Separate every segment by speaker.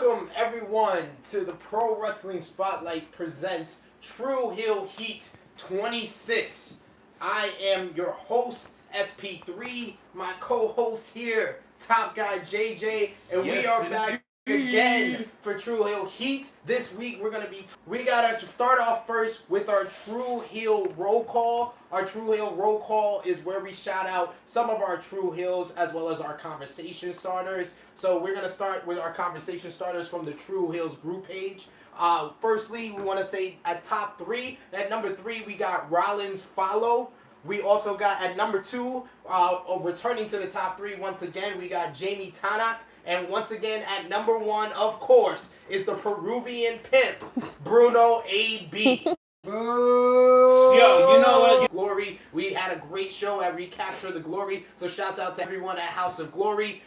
Speaker 1: Welcome, everyone, to the Pro Wrestling Spotlight presents True Heel Heat 26. I am your host, SP3, my co-host here, Top Guy JJ, and we are back again for True Heel Heat. This week we gotta start off first with our True Heel roll call. Our True Heel roll call is where we shout out some of our True Heels as well as our conversation starters. So we're gonna start with our conversation starters from the True Heels group page. Firstly, we want to say at top 3, at number 3 we got Rollins Follow. We also got at number 2, returning to the top 3 once again, we got Jamie Tanak. And once again, at number 1, of course, is the Peruvian pimp, Bruno A.B. Yo, you know what? Glory, we had a great show at Recapture the Glory, so shouts out to everyone at House of Glory.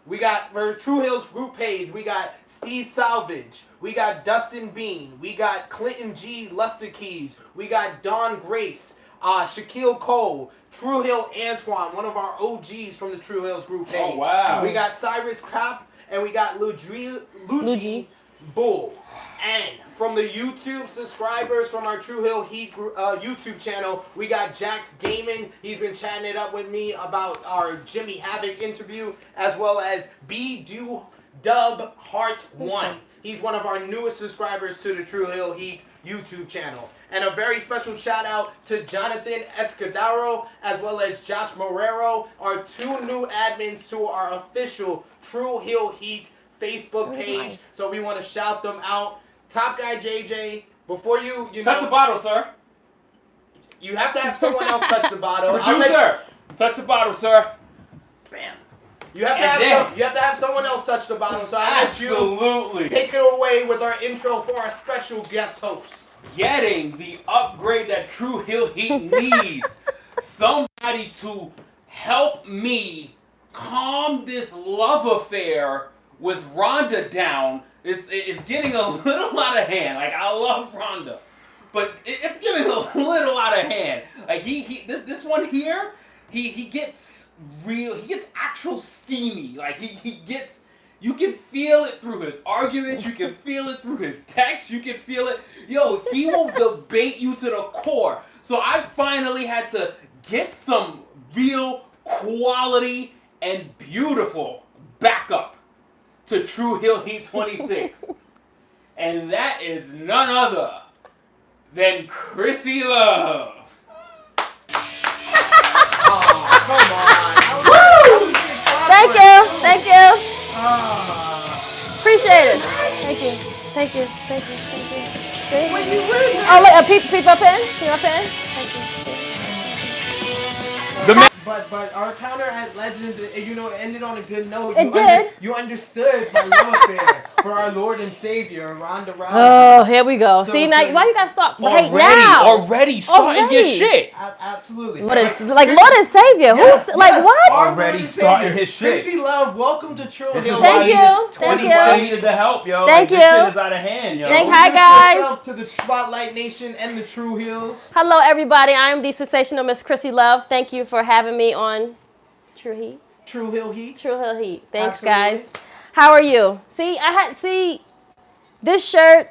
Speaker 1: We got, for True Heels group page, we got Steve Salvage, we got Dustin Bean, we got Clinton G. Luster Keys, we got Dawn Grace, Shaquille Cole, True Heel Antoine, one of our OGs from the True Heels group page. Oh, wow. We got Cyrus Crap, and we got Luigi Bull. And from the YouTube subscribers from our True Heel Heat YouTube channel, we got Jax Gaiman. He's been chatting it up with me about our Jimmy Havoc interview, as well as B-Do-Dub Heart 1. He's one of our newest subscribers to the True Heel Heat YouTube channel. And a very special shout out to Jonathan Escudero as well as Josh Morero, our 2 new admins to our official True Heel Heat Facebook page. Nice. So we want to shout them out. Top Guy JJ, before you
Speaker 2: touch the bottle, sir.
Speaker 1: You have to have someone else touch the bottle.
Speaker 2: Producer, touch the bottle, sir.
Speaker 1: Bam. You have to have someone else touch the bottle. So I let you take it away with our intro for our special guest host.
Speaker 2: Getting the upgrade that True Heel Heat needs. Somebody to help me calm this love affair with Rhonda down. It's getting a little out of hand. Like, I love Rhonda, but it's getting a little out of hand. Like this one here, he gets actual steamy. Like you can feel it through his arguments, you can feel it through his text, you can feel it. Yo, he will debate you to the core. So I finally had to get some real quality and beautiful backup to True Heel Heat 26. And that is none other than Krssi Luv.
Speaker 1: Oh, come on.
Speaker 3: Woo! Thank you. Appreciate it. Thank you. Oh, look, peep up in. Thank you.
Speaker 1: But our counter at Legends, it ended on a good note.
Speaker 3: It did.
Speaker 1: You understood my love affair for our Lord and Savior, Ronda Rousey.
Speaker 3: Oh, here we go. See, now, why you gotta stop right now?
Speaker 2: Already starting your shit.
Speaker 1: Absolutely.
Speaker 3: Lord and Savior.
Speaker 1: Yes,
Speaker 3: Who's like what?
Speaker 2: Already starting his shit.
Speaker 1: Krssi Luv, welcome to True Heel.
Speaker 3: Thank you.
Speaker 2: I needed the help, yo.
Speaker 3: Thank you.
Speaker 2: This shit is out of hand, yo.
Speaker 3: Hi guys.
Speaker 1: Yourself to the Spotlight Nation and the True Heels.
Speaker 3: Hello everybody. I am the sensational Miss Krssi Luv. Thank you for having me on True Heel Heat. Thanks,
Speaker 1: Absolutely.
Speaker 3: guys. How are you? See this shirt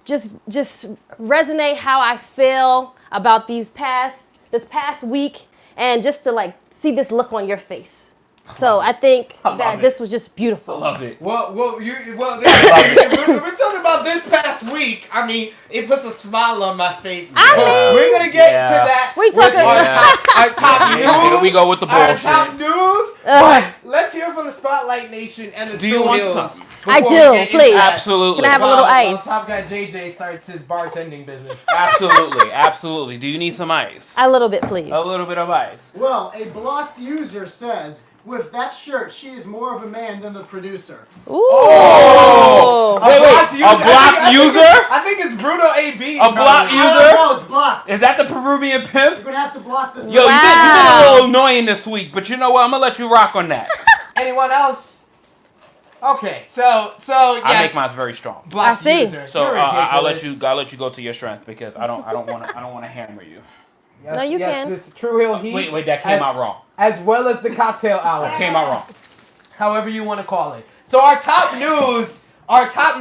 Speaker 3: just resonate how I feel about this past week, and just to see this look on your face. So I think that this was just beautiful.
Speaker 2: I love it.
Speaker 1: Well, we're talking about this past week. I mean, it puts a smile on my face. We're gonna get to that.
Speaker 3: We talking
Speaker 1: our top news.
Speaker 2: Here we go with the bullshit.
Speaker 1: Our top news. But let's hear from the Spotlight Nation and the True Heels.
Speaker 3: I do, please.
Speaker 2: Absolutely.
Speaker 3: Can I have a little ice?
Speaker 1: Well, Top Guy JJ starts his bartending business.
Speaker 2: Absolutely. Do you need some ice?
Speaker 3: A little bit, please.
Speaker 2: A little bit of ice.
Speaker 4: Well, a blocked user says, with that shirt, she is more of a man than the producer.
Speaker 3: Ooh.
Speaker 2: Oh! Wait, a blocked user?
Speaker 1: I think it's Bruno AB.
Speaker 2: A blocked user?
Speaker 4: No, it's blocked.
Speaker 2: Is that the Peruvian pimp?
Speaker 4: You're going to have to block this.
Speaker 2: Yo, you've been a little annoying this week, but you know what? I'm going to let you rock on that.
Speaker 1: Anyone else? Okay, so yes.
Speaker 2: I make mine very strong.
Speaker 3: I see.
Speaker 1: User.
Speaker 2: So I'll let you go to your strength, because I don't want to hammer you.
Speaker 1: Yes,
Speaker 3: No, you can.
Speaker 1: This True Heel Heat.
Speaker 2: Wait, that came out wrong.
Speaker 1: As well as the cocktail hour.
Speaker 2: That came out wrong.
Speaker 1: however you want to call it. So our top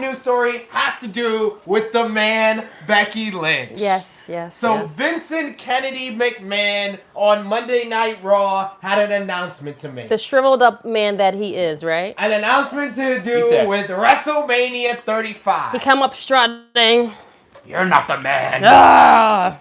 Speaker 1: news story has to do with the man Becky Lynch.
Speaker 3: Yes.
Speaker 1: So Vincent Kennedy McMahon on Monday Night Raw had an announcement to make.
Speaker 3: The shriveled up man that he is, right?
Speaker 1: An announcement to do with WrestleMania 35.
Speaker 3: He come up strutting.
Speaker 2: You're not the man.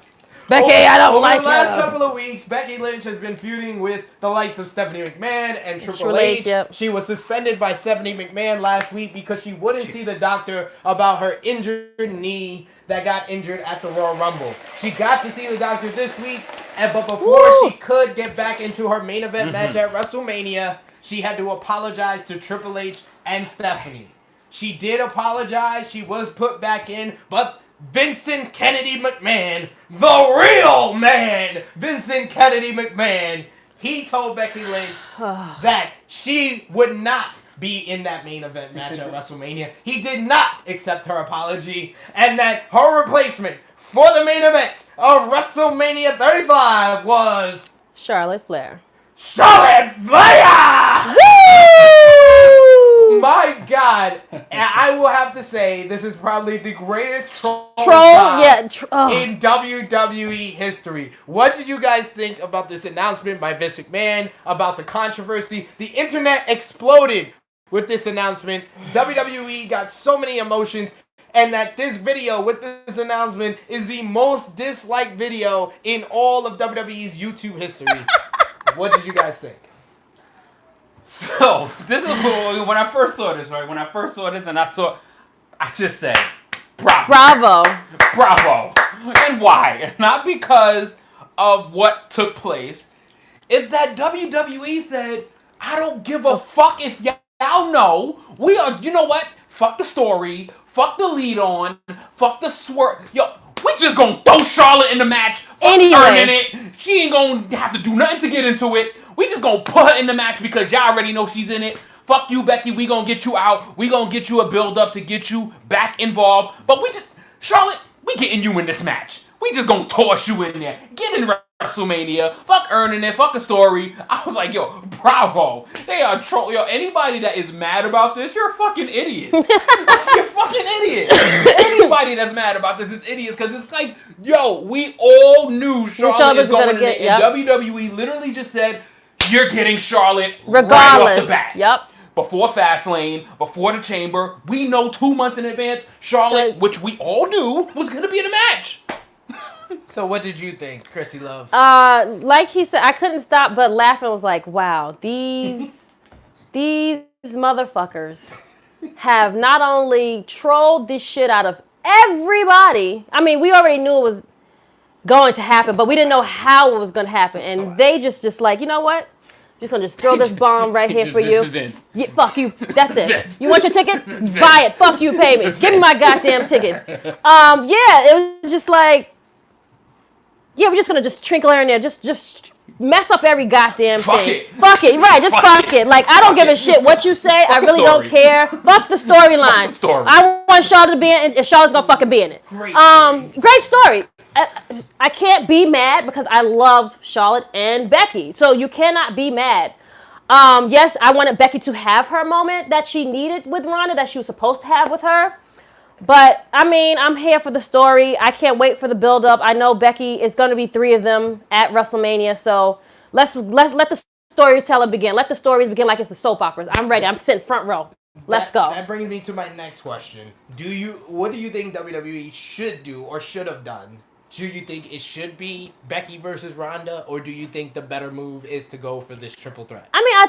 Speaker 3: Becky, I don't like
Speaker 1: Over the last couple of weeks, Becky Lynch has been feuding with the likes of Stephanie McMahon and Triple H.
Speaker 3: Yep.
Speaker 1: She was suspended by Stephanie McMahon last week because she wouldn't see the doctor about her injured knee that got injured at the Royal Rumble. She got to see the doctor this week, but before she could get back into her main event match at WrestleMania, she had to apologize to Triple H and Stephanie. She did apologize. She was put back in, but Vincent Kennedy McMahon, the real man, Vincent Kennedy McMahon, he told Becky Lynch that she would not be in that main event match at WrestleMania. He did not accept her apology, and that her replacement for the main event of WrestleMania 35 was
Speaker 3: Charlotte Flair.
Speaker 1: Charlotte Flair! My God, and I will have to say this is probably the greatest troll in WWE history. What did you guys think about this announcement by Vince McMahon, about the controversy? The internet exploded with this announcement. WWE got so many emotions, and that this video with this announcement is the most disliked video in all of WWE's YouTube history. What did you guys think?
Speaker 2: So, this is when I first saw this, right? When I first saw this and I just said, bravo. And why? It's not because of what took place. It's that WWE said, I don't give a fuck if y'all know. We are, you know what? Fuck the story. Fuck the lead on. Fuck the swerve. Yo, we just gonna throw Charlotte in the match. Fuck her in it. She ain't gonna have to do nothing to get into it. We just gonna put her in the match because y'all already know she's in it. Fuck you, Becky. We gonna get you out. We gonna get you a build up to get you back involved. But Charlotte, we getting you in this match. We just gonna toss you in there. Get in WrestleMania. Fuck earning it. Fuck a story. I was like, yo, bravo. They are troll. Yo, anybody that is mad about this, you're a fucking idiot. You're a fucking idiot. Anybody that's mad about this is idiots because it's like, yo, we all knew Charlotte was going in it, and WWE literally just said, you're getting Charlotte regardless. Right off the bat.
Speaker 3: Yep.
Speaker 2: Before Fastlane, before the Chamber, we know 2 months in advance, Charlotte, which we all knew, was going to be in the match.
Speaker 1: So what did you think, Krssi Luv?
Speaker 3: Like he said, I couldn't stop but laugh and was like, wow, these motherfuckers have not only trolled this shit out of everybody. I mean, we already knew it was going to happen, but we didn't know how it was going to happen. And they just like, you know what? Just gonna throw this bomb right here for you. Yeah, fuck you. That's it. You want your ticket? Buy it. Fuck you. Pay me. Give me my goddamn tickets. Yeah, it was just like, yeah, we're just gonna just trinkle her in there. Just mess up every goddamn thing. Fuck it. Right. Just fuck it. Like I don't give a shit what you say. I really don't care. Fuck the storyline. I want Charlotte to be in it, and Charlotte's gonna fucking be in it. Great story. I can't be mad because I love Charlotte and Becky. So you cannot be mad. Yes, I wanted Becky to have her moment that she needed with Ronda, that she was supposed to have with her. But, I mean, I'm here for the story. I can't wait for the build-up. I know Becky is going to be 3 of them at WrestleMania. So let the storyteller begin. Let the stories begin like it's the soap operas. I'm ready. I'm sitting front row. Let's go.
Speaker 1: That brings me to my next question. What do you think WWE should do or should have done? Do you think it should be Becky versus Ronda, or do you think the better move is to go for this triple threat?
Speaker 3: I mean, I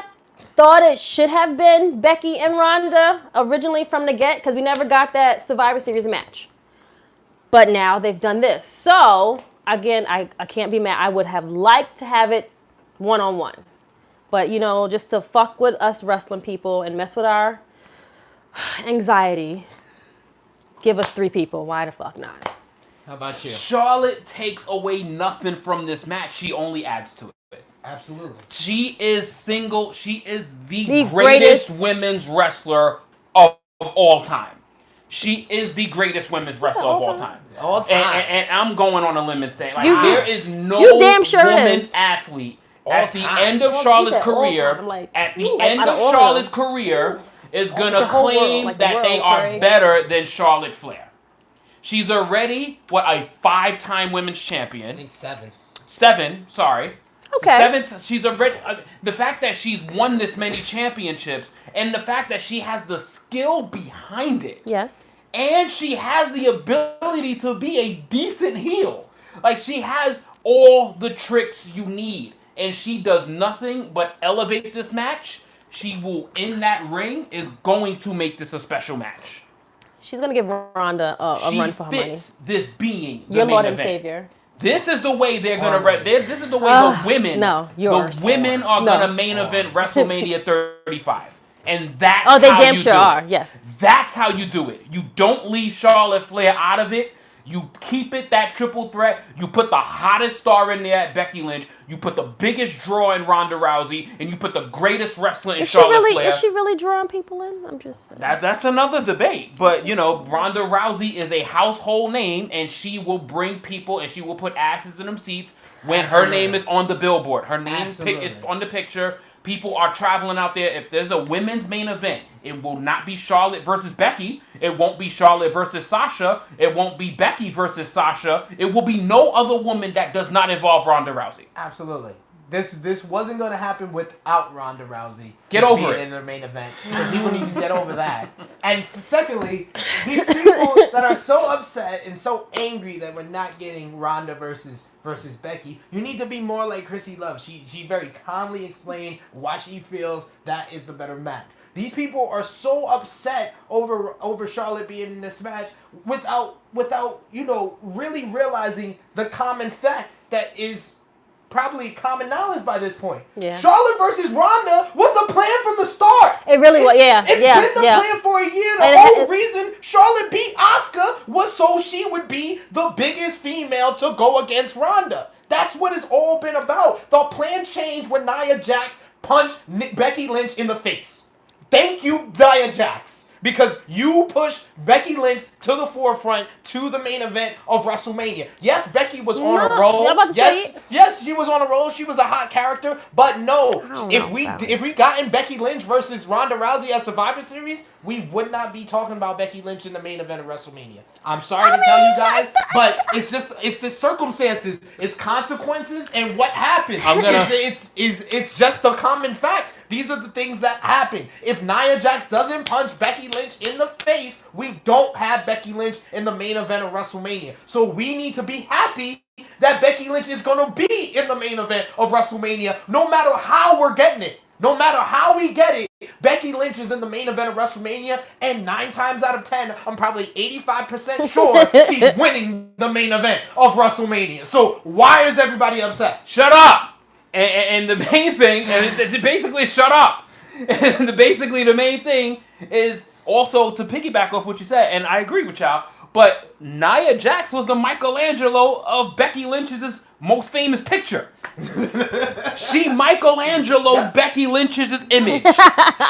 Speaker 3: thought it should have been Becky and Ronda originally from the get, because we never got that Survivor Series match. But now they've done this. So, again, I can't be mad. I would have liked to have it one-on-one. But, you know, just to fuck with us wrestling people and mess with our anxiety, give us 3 people. Why the fuck not?
Speaker 1: How about you?
Speaker 2: Charlotte takes away nothing from this match. She only adds to it.
Speaker 1: Absolutely.
Speaker 2: She is single. She is the greatest women's wrestler of all time. She is the greatest women's wrestler of all time.
Speaker 1: All time.
Speaker 2: And I'm going on a limb and saying, like,
Speaker 3: there
Speaker 2: is no woman athlete at the
Speaker 1: time.
Speaker 2: end of
Speaker 3: Well,
Speaker 2: Charlotte's
Speaker 3: he said all
Speaker 2: career,
Speaker 3: time. I'm like,
Speaker 2: at the
Speaker 3: like,
Speaker 2: end
Speaker 3: out
Speaker 2: of
Speaker 3: of all of
Speaker 2: Charlotte's
Speaker 3: them.
Speaker 2: career, is
Speaker 3: The
Speaker 2: gonna
Speaker 3: whole world,
Speaker 2: claim
Speaker 3: like the
Speaker 2: that they
Speaker 3: world,
Speaker 2: are
Speaker 3: Curry.
Speaker 2: better than Charlotte Flair. She's already a 5-time women's
Speaker 1: I
Speaker 2: champion.
Speaker 1: think 7.
Speaker 2: 7, sorry.
Speaker 3: Okay.
Speaker 2: She's already the fact that she's won this many championships, and the fact that she has the skill behind it,
Speaker 3: Yes.
Speaker 2: and she has the ability to be a decent heel. Like, she has all the tricks you need, and she does nothing but elevate this match. She will, in that ring, is going to make this a special match.
Speaker 3: She's gonna give Ronda a
Speaker 2: She
Speaker 3: run for her money.
Speaker 2: fits this being the
Speaker 3: Your
Speaker 2: main
Speaker 3: Lord and
Speaker 2: event.
Speaker 3: Savior.
Speaker 2: This is the way they're gonna.
Speaker 1: Alright.
Speaker 2: This is the way the women.
Speaker 3: No, yours.
Speaker 2: The women are
Speaker 3: No.
Speaker 2: gonna main event WrestleMania 35, and that's
Speaker 3: Oh, they
Speaker 2: how
Speaker 3: damn
Speaker 2: you
Speaker 3: sure
Speaker 2: do
Speaker 3: are.
Speaker 2: it.
Speaker 3: Yes.
Speaker 2: That's how you do it. You don't leave Charlotte Flair out of it. You keep it that triple threat. You put the hottest star in there at Becky Lynch. You put the biggest draw in Ronda Rousey, and you put the greatest wrestler in
Speaker 3: Is she
Speaker 2: Charlotte
Speaker 3: really?
Speaker 2: Flair.
Speaker 3: Is she really drawing people in? I'm just.
Speaker 2: That's another debate. But, you know, Ronda Rousey is a household name, and she will bring people, and she will put asses in them seats when her name is on the billboard. Her name is on the picture. People are traveling out there. If there's a women's main event, it will not be Charlotte versus Becky. It won't be Charlotte versus Sasha. It won't be Becky versus Sasha. It will be no other woman that does not involve Ronda Rousey.
Speaker 1: Absolutely. This wasn't going to happen without Ronda Rousey.
Speaker 2: Get
Speaker 1: just
Speaker 2: over
Speaker 1: being
Speaker 2: it.
Speaker 1: in the main event. So people need to get over that. And secondly, these people that are so upset and so angry that we're not getting Ronda versus Becky, you need to be more like Krssi Luv. She very calmly explained why she feels that is the better match. These people are so upset over Charlotte being in this match without really realizing the common fact that is probably common knowledge by this point.
Speaker 3: Yeah.
Speaker 1: Charlotte versus Ronda was the plan from the start.
Speaker 3: It really was. Yeah.
Speaker 1: It's
Speaker 3: Yeah.
Speaker 1: been the
Speaker 3: Yeah.
Speaker 1: plan for a year.
Speaker 3: And
Speaker 1: The
Speaker 3: it-
Speaker 1: whole reason Charlotte beat Asuka was so she would be the biggest female to go against Ronda. That's what it's all been about. The plan changed when Nia Jax punched Becky Lynch in the face. Thank you, Nia Jax. Because you pushed Becky Lynch to the forefront to the main event of WrestleMania. Yes, Becky was on a
Speaker 3: No,
Speaker 1: roll.
Speaker 3: I'm about to say it.
Speaker 1: Yes, she was on a roll. She was a hot character. But no,
Speaker 3: I don't
Speaker 1: if
Speaker 3: know
Speaker 1: we
Speaker 3: about it.
Speaker 1: if we gotten Becky Lynch versus Ronda Rousey at Survivor Series, we would not be talking about Becky Lynch in the main event of WrestleMania. I'm sorry to tell you guys, but it's just circumstances, it's consequences, and what happened. It's just a common fact. These are the things that happen. If Nia Jax doesn't punch Becky Lynch in the face, we don't have Becky Lynch in the main event of WrestleMania. So we need to be happy that Becky Lynch is going to be in the main event of WrestleMania, no matter how we're getting it. No matter how we get it, Becky Lynch is in the main event of WrestleMania, and 9 times out of 10, I'm probably 85% sure she's winning the main event of WrestleMania. So why is everybody upset?
Speaker 2: Shut up! And the main thing, and it's basically shut up. And basically the main thing is also to piggyback off what you said, and I agree with y'all, but Nia Jax was the Michelangelo of Becky Lynch's most famous picture. She Michelangelo Becky Lynch's image.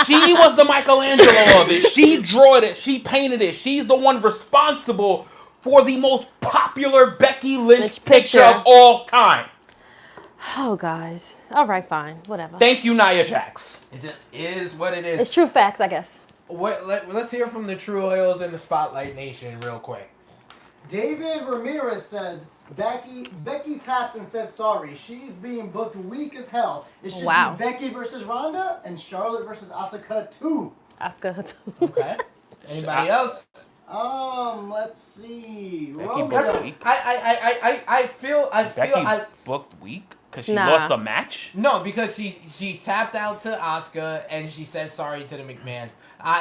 Speaker 2: She was the Michelangelo of it. She drew it. She painted it. She's the one responsible for the most popular Becky Lynch picture of all time.
Speaker 3: Oh, guys. All right, fine. Whatever.
Speaker 2: Thank you, Nia Jax.
Speaker 1: It just is what it is.
Speaker 3: It's true facts, I guess.
Speaker 1: Let's hear from the True Hills in the Spotlight Nation real quick.
Speaker 4: David Ramirez says Becky taps and said sorry. She's being booked weak as hell. It should
Speaker 3: Wow.
Speaker 4: be Becky versus Ronda and Charlotte versus Asuka too.
Speaker 3: Asuka.
Speaker 1: Okay. Anybody else?
Speaker 4: Let's see.
Speaker 2: Becky
Speaker 4: Romeo.
Speaker 2: booked weak.
Speaker 1: I feel
Speaker 2: Becky booked weak because she
Speaker 3: Nah.
Speaker 2: lost the match.
Speaker 1: No, because she tapped out to Asuka and she said sorry to the McMahons.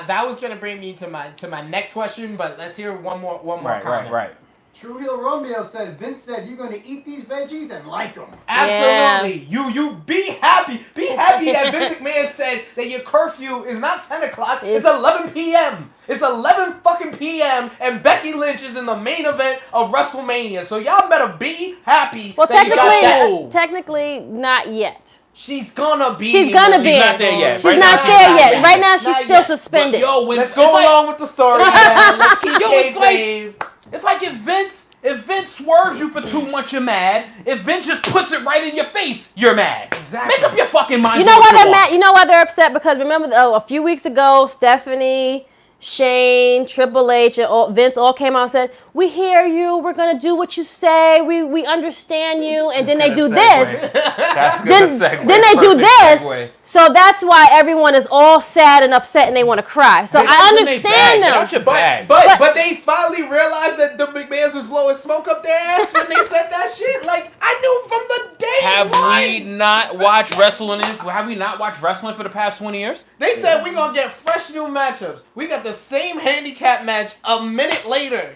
Speaker 1: That was gonna bring me to my next question, but let's hear one more comment.
Speaker 2: Right.
Speaker 4: True Heel Romeo said Vince said you're gonna eat these veggies and like them.
Speaker 1: Absolutely. You be happy. Be happy that Vince McMahon said that your curfew is not 10 o'clock, it's 11 p.m. It's 11 fucking p.m. and Becky Lynch is in the main event of WrestleMania. So y'all better be happy.
Speaker 3: Well,
Speaker 1: that you got that.
Speaker 3: technically not yet.
Speaker 1: She's gonna be.
Speaker 3: She's gonna be.
Speaker 2: She's not there yet.
Speaker 3: She's
Speaker 2: Right
Speaker 3: not
Speaker 2: now, she's
Speaker 3: there
Speaker 2: not
Speaker 3: yet.
Speaker 2: there.
Speaker 3: Right now, she's
Speaker 1: Not
Speaker 3: still
Speaker 1: yet.
Speaker 3: suspended.
Speaker 2: But, yo,
Speaker 1: Let's go along with the story, man. Let's keep
Speaker 2: Yo, it's
Speaker 1: kayfabe.
Speaker 2: It's like if Vince If Vince swerves you for too much, you're mad. If Vince just puts it right in your face, you're mad.
Speaker 1: Exactly.
Speaker 2: Make up your fucking mind.
Speaker 3: You know why they're mad? You know why they're upset? Because remember, a few weeks ago, Stephanie, Shane, Triple H, and Vince all came out and said, "We hear you. We're gonna do what you say. We understand you." And then they do this.
Speaker 2: That's
Speaker 3: Then they do this. So that's why everyone is all sad and upset and they want to cry. So I understand them.
Speaker 1: But they finally realized that the McMahons was blowing smoke up their ass when they said that shit. Like, I knew from the day
Speaker 2: Have
Speaker 1: one.
Speaker 2: we not watched wrestling? Have we not watched wrestling for the past 20 years?
Speaker 1: They said we gonna get fresh new matchups. We got the same handicap match a minute later.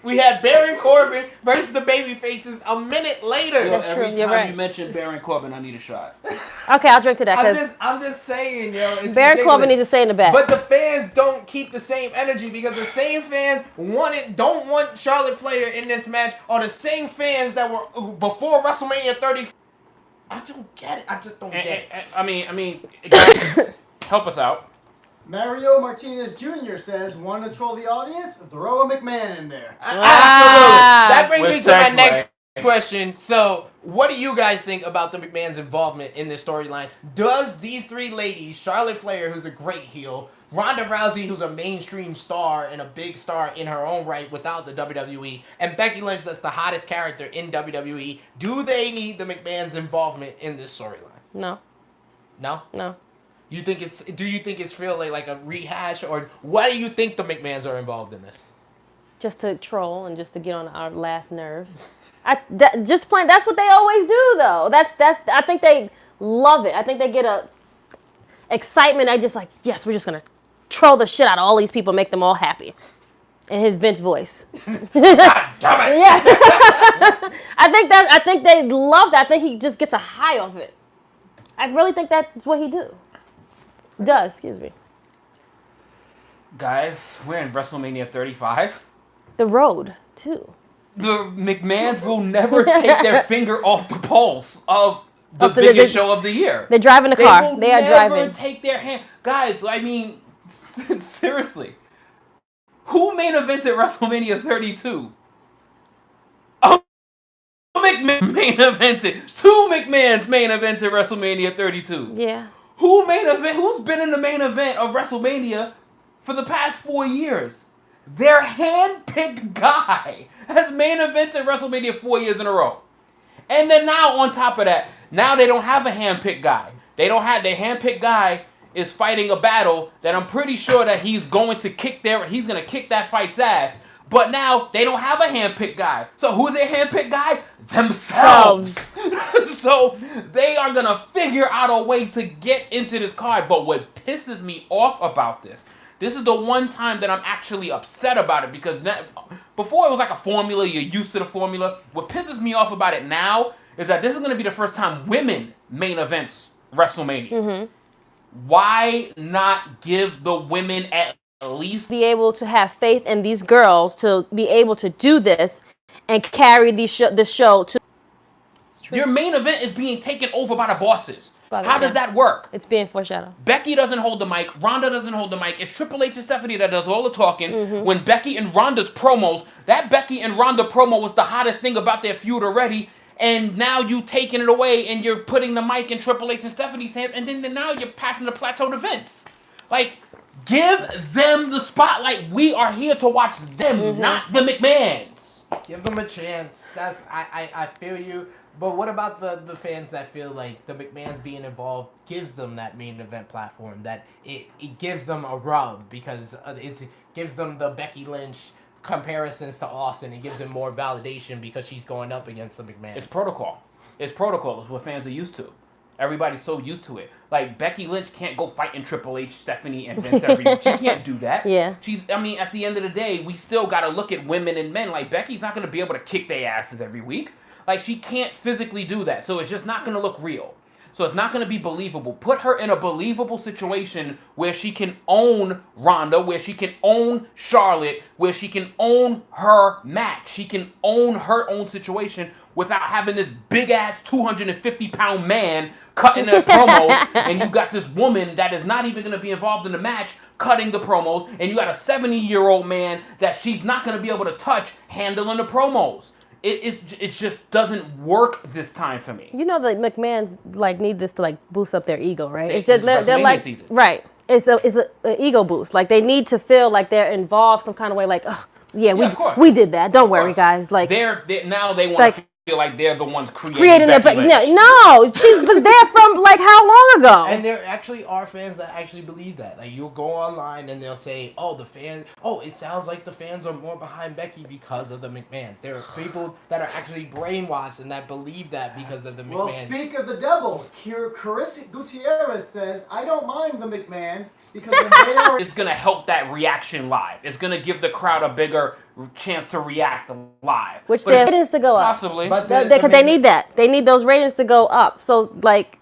Speaker 1: We had Baron Corbin versus the Babyfaces a minute later.
Speaker 3: That's true.
Speaker 2: Every
Speaker 3: You're
Speaker 2: time
Speaker 3: right.
Speaker 2: you mention Baron Corbin, I need a shot.
Speaker 3: Okay, I'll drink to that.
Speaker 1: I'm just saying, yo. It's
Speaker 3: Baron
Speaker 1: ridiculous.
Speaker 3: Corbin needs to stay in the back.
Speaker 1: But the fans don't keep the same energy because the same fans don't want Charlotte Flair in this match are the same fans that were before WrestleMania 30. I don't get it. I just don't get it.
Speaker 2: I mean, guys, help us out.
Speaker 4: Mario Martinez Jr. says, want to troll the audience? Throw a McMahon in there.
Speaker 1: Absolutely. That brings me
Speaker 2: With
Speaker 1: to my
Speaker 2: segue.
Speaker 1: next question. So, what do you guys think about the McMahon's involvement in this storyline? Does these three ladies, Charlotte Flair, who's a great heel, Ronda Rousey, who's a mainstream star and a big star in her own right without the WWE, and Becky Lynch, that's the hottest character in WWE, do they need the McMahon's involvement in this storyline?
Speaker 3: No.
Speaker 1: No?
Speaker 3: No.
Speaker 1: Do you think it's feel like a rehash, or why do you think the McMahons are involved in this?
Speaker 3: Just to troll and just to get on our last nerve. Just plain. That's what they always do, though. That's. I think they love it. I think they get a excitement. I just like, yes, we're just gonna troll the shit out of all these people, make them all happy. In his Vince voice.
Speaker 1: God damn it!
Speaker 3: Yeah. I think they love that. I think he just gets a high off it. I really think that's what he does. Excuse me.
Speaker 2: Guys, we're in WrestleMania 35.
Speaker 3: The road too.
Speaker 2: The McMahons will never take their finger off the pulse of the biggest show of the year.
Speaker 3: They're driving the car. They are driving.
Speaker 2: They will never take their hand. Guys, I mean, seriously. Who main evented WrestleMania 32? Oh, McMahon main evented. Two McMahons main evented WrestleMania 32.
Speaker 3: Yeah.
Speaker 2: Who's been in the main event of WrestleMania for the past 4 years? Their hand-picked guy has main evented WrestleMania 4 years in a row. And then now on top of that, now they don't have a hand-picked guy. Their hand-picked guy is fighting a battle that I'm pretty sure that he's going to kick that fight's ass. But now they don't have a hand-picked guy. So who's their hand-picked guy? Themselves. So they are going to figure out a way to get into this card. But what pisses me off about this is the one time that I'm actually upset about it, because before it was like a formula, you're used to the formula. What pisses me off about it now is that this is going to be the first time women main events WrestleMania. Mm-hmm. Why not give the women at least
Speaker 3: be able to have faith in these girls to be able to do this and carry the show to...
Speaker 2: Your main event is being taken over by the bosses. How does that work?
Speaker 3: It's being foreshadowed.
Speaker 2: Becky doesn't hold the mic. Ronda doesn't hold the mic. It's Triple H and Stephanie that does all the talking. Mm-hmm. When Becky and Ronda's promos, that Becky and Ronda promo was the hottest thing about their feud already. And now you taking it away and you're putting the mic in Triple H and Stephanie's hands. And then now you're passing the plateau to Vince. Like, give them the spotlight. We are here to watch them, not the McMahons.
Speaker 1: Give them a chance. I feel you. But what about the fans that feel like the McMahons being involved gives them that main event platform, that it gives them a rub because it gives them the Becky Lynch comparisons to Austin. It gives them more validation because she's going up against the McMahons.
Speaker 2: It's protocol. It's what fans are used to. Everybody's so used to it. Like, Becky Lynch can't go fight in Triple H, Stephanie, and Vince every week. She can't do that.
Speaker 3: Yeah.
Speaker 2: At the end of the day, we still got to look at women and men. Like, Becky's not going to be able to kick their asses every week. Like, she can't physically do that. So it's just not going to look real. So it's not going to be believable. Put her in a believable situation where she can own Ronda, where she can own Charlotte, where she can own her match. She can own her own situation without having this big-ass 250-pound man cutting a promo, and you got this woman that is not even going to be involved in the match cutting the promos, and you got a 70-year-old man that she's not going to be able to touch handling the promos. It just doesn't work this time for me.
Speaker 3: You know the McMahons like need this to like boost up their ego, right?
Speaker 2: It's
Speaker 3: just they're
Speaker 2: WrestleMania
Speaker 3: like
Speaker 2: season.
Speaker 3: right. It's a ego boost. Like they need to feel like they're involved some kind of way. Like,
Speaker 2: of course.
Speaker 3: we did that. Don't worry, guys. Like
Speaker 2: now they want
Speaker 3: like,
Speaker 2: to feel like they're the ones
Speaker 3: creating it,
Speaker 2: Becky
Speaker 3: but
Speaker 2: Lynch.
Speaker 3: no, she was there from like how long ago?
Speaker 1: And there actually are fans that actually believe that. Like you'll go online and they'll say, it sounds like the fans are more behind Becky because of the McMahons. There are people that are actually brainwashed and that believe that because of the McMahons.
Speaker 4: Well, speak of the devil, here Krssi Gutierrez says, I don't mind the McMahons because when they are...
Speaker 2: It's going to help that reaction live. It's going to give the crowd a bigger chance to react live.
Speaker 3: Which their ratings to go up.
Speaker 2: Possibly.
Speaker 1: But
Speaker 3: they need that. They need those ratings to go up. So, like,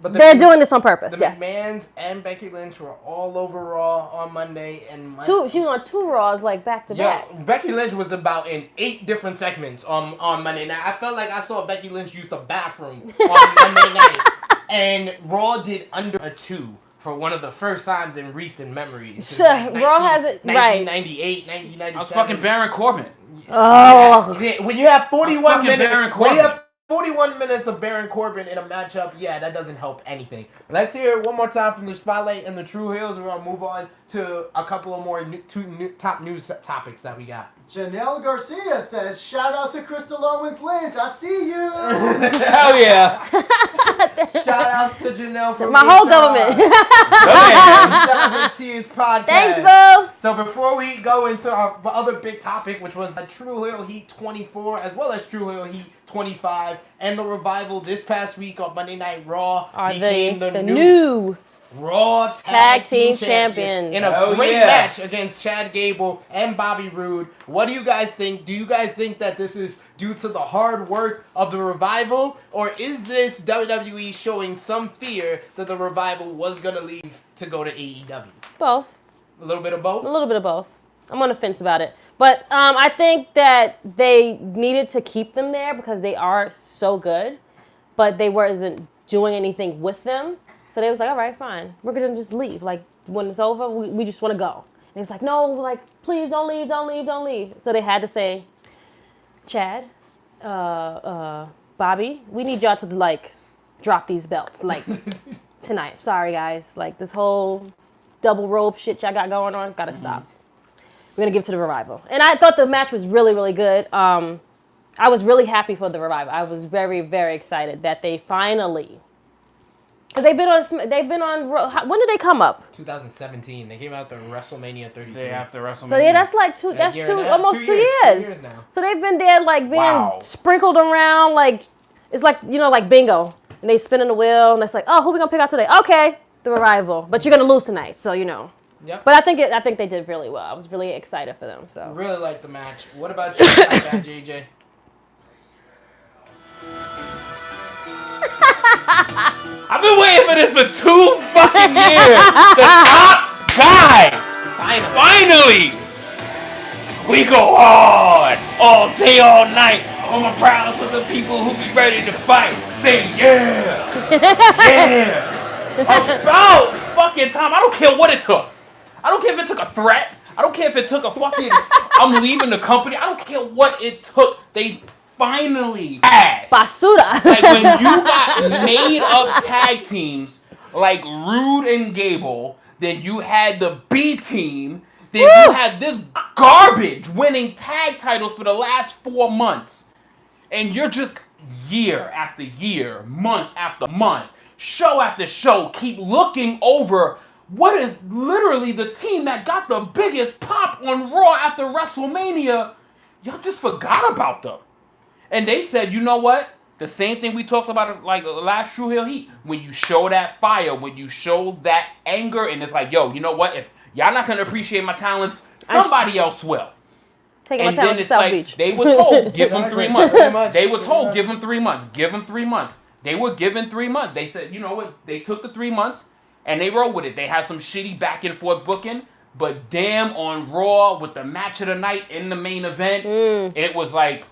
Speaker 3: they're doing this on purpose,
Speaker 1: the
Speaker 3: yes.
Speaker 1: McMahons and Becky Lynch were all over Raw on Monday. And
Speaker 3: She was on 2 Raws, like, back to back.
Speaker 1: Becky Lynch was about in 8 different segments on Monday night. I felt like I saw Becky Lynch use the bathroom on Monday night. And Raw did under a 2. For one of the first times in recent memories.
Speaker 3: Sure, Raw has it, right.
Speaker 1: 1998, 1997.
Speaker 2: I was fucking Baron Corbin.
Speaker 3: Oh.
Speaker 1: Yeah, when you have 41 minutes,
Speaker 2: Baron Corbin.
Speaker 1: 41 minutes of Baron Corbin in a matchup, that doesn't help anything. Let's hear it one more time from the Spotlight and the True Heels. We're going to move on to a couple of more top news topics that we got.
Speaker 4: Janelle Garcia says, shout out to Crystal Owens Lynch. I see you.
Speaker 2: Hell yeah.
Speaker 1: Shout outs to Janelle from
Speaker 3: My whole government.
Speaker 1: Podcast.
Speaker 3: Thanks, boo.
Speaker 1: So before we go into our other big topic, which was a True Heel Heat 24, as well as True Heel Heat 25, and the Revival this past week on Monday Night Raw became the new Raw Tag Team Champions in a great match against Chad Gable and Bobby Roode. What do you guys think? Do you guys think that this is due to the hard work of the Revival, or is this WWE showing some fear that the Revival was going to leave to go to AEW?
Speaker 3: Both.
Speaker 1: A little bit of both?
Speaker 3: A little bit of both. I'm on the fence about it. But I think that they needed to keep them there because they are so good, but they wasn't doing anything with them. So they was like, all right, fine. We're going to just leave. Like, when it's over, we just want to go. And he was like, no, like, please don't leave, don't leave, don't leave. So they had to say, Chad, Bobby, we need y'all to, like, drop these belts, like, tonight. Sorry, guys. Like, this whole double rope shit y'all got going on, got to stop. We're going to give it to the Revival. And I thought the match was really, really good. I was really happy for the Revival. I was very, very excited that they finally... Because they've been on, when did they come up?
Speaker 1: 2017. They came out to WrestleMania 33.
Speaker 2: Day after WrestleMania.
Speaker 3: So yeah, that's like almost 2 years.
Speaker 1: 2 years now.
Speaker 3: So they've been there like being sprinkled around, like, it's like, like bingo. And they spinning the wheel and it's like, oh, who we gonna pick out today? Okay, the Revival. But you're gonna lose tonight, so
Speaker 1: Yep.
Speaker 3: But I think they did really well. I was really excited for them. So
Speaker 1: Really liked the match. What about you, JJ?
Speaker 2: I've been waiting for this for 2 fucking years. The top guy. Finally. We go hard all day, all night. On the proud of the people who be ready to fight. Say yeah. Yeah. About fucking time. I don't care what it took. I don't care if it took a threat. I don't care if it took a fucking I'm leaving the company. I don't care what it took. They finally passed.
Speaker 3: Basura.
Speaker 2: Like when you got made up tag teams like Rude and Gable, then you had the B team, then you had this garbage winning tag titles for the last 4 months. And you're just year after year, month after month, show after show, keep looking over what is literally the team that got the biggest pop on Raw after WrestleMania. Y'all just forgot about them. And they said, you know what? The same thing we talked about like the last True Heel Heat. When you show that fire, when you show that anger, and it's like, yo, you know what? If y'all not going to appreciate my talents, somebody else will.
Speaker 3: Taking
Speaker 2: And
Speaker 3: my talent
Speaker 2: then
Speaker 3: to
Speaker 2: it's
Speaker 3: South
Speaker 2: like,
Speaker 3: Beach.
Speaker 2: they were told, give them 3 months.
Speaker 1: Pretty much.
Speaker 2: They were told, give them 3 months. Give them 3 months. They were given 3 months. They said, you know what? They took the 3 months, and they rolled with it. They had some shitty back and forth booking, but damn, on Raw, with the match of the night in the main event, it was like,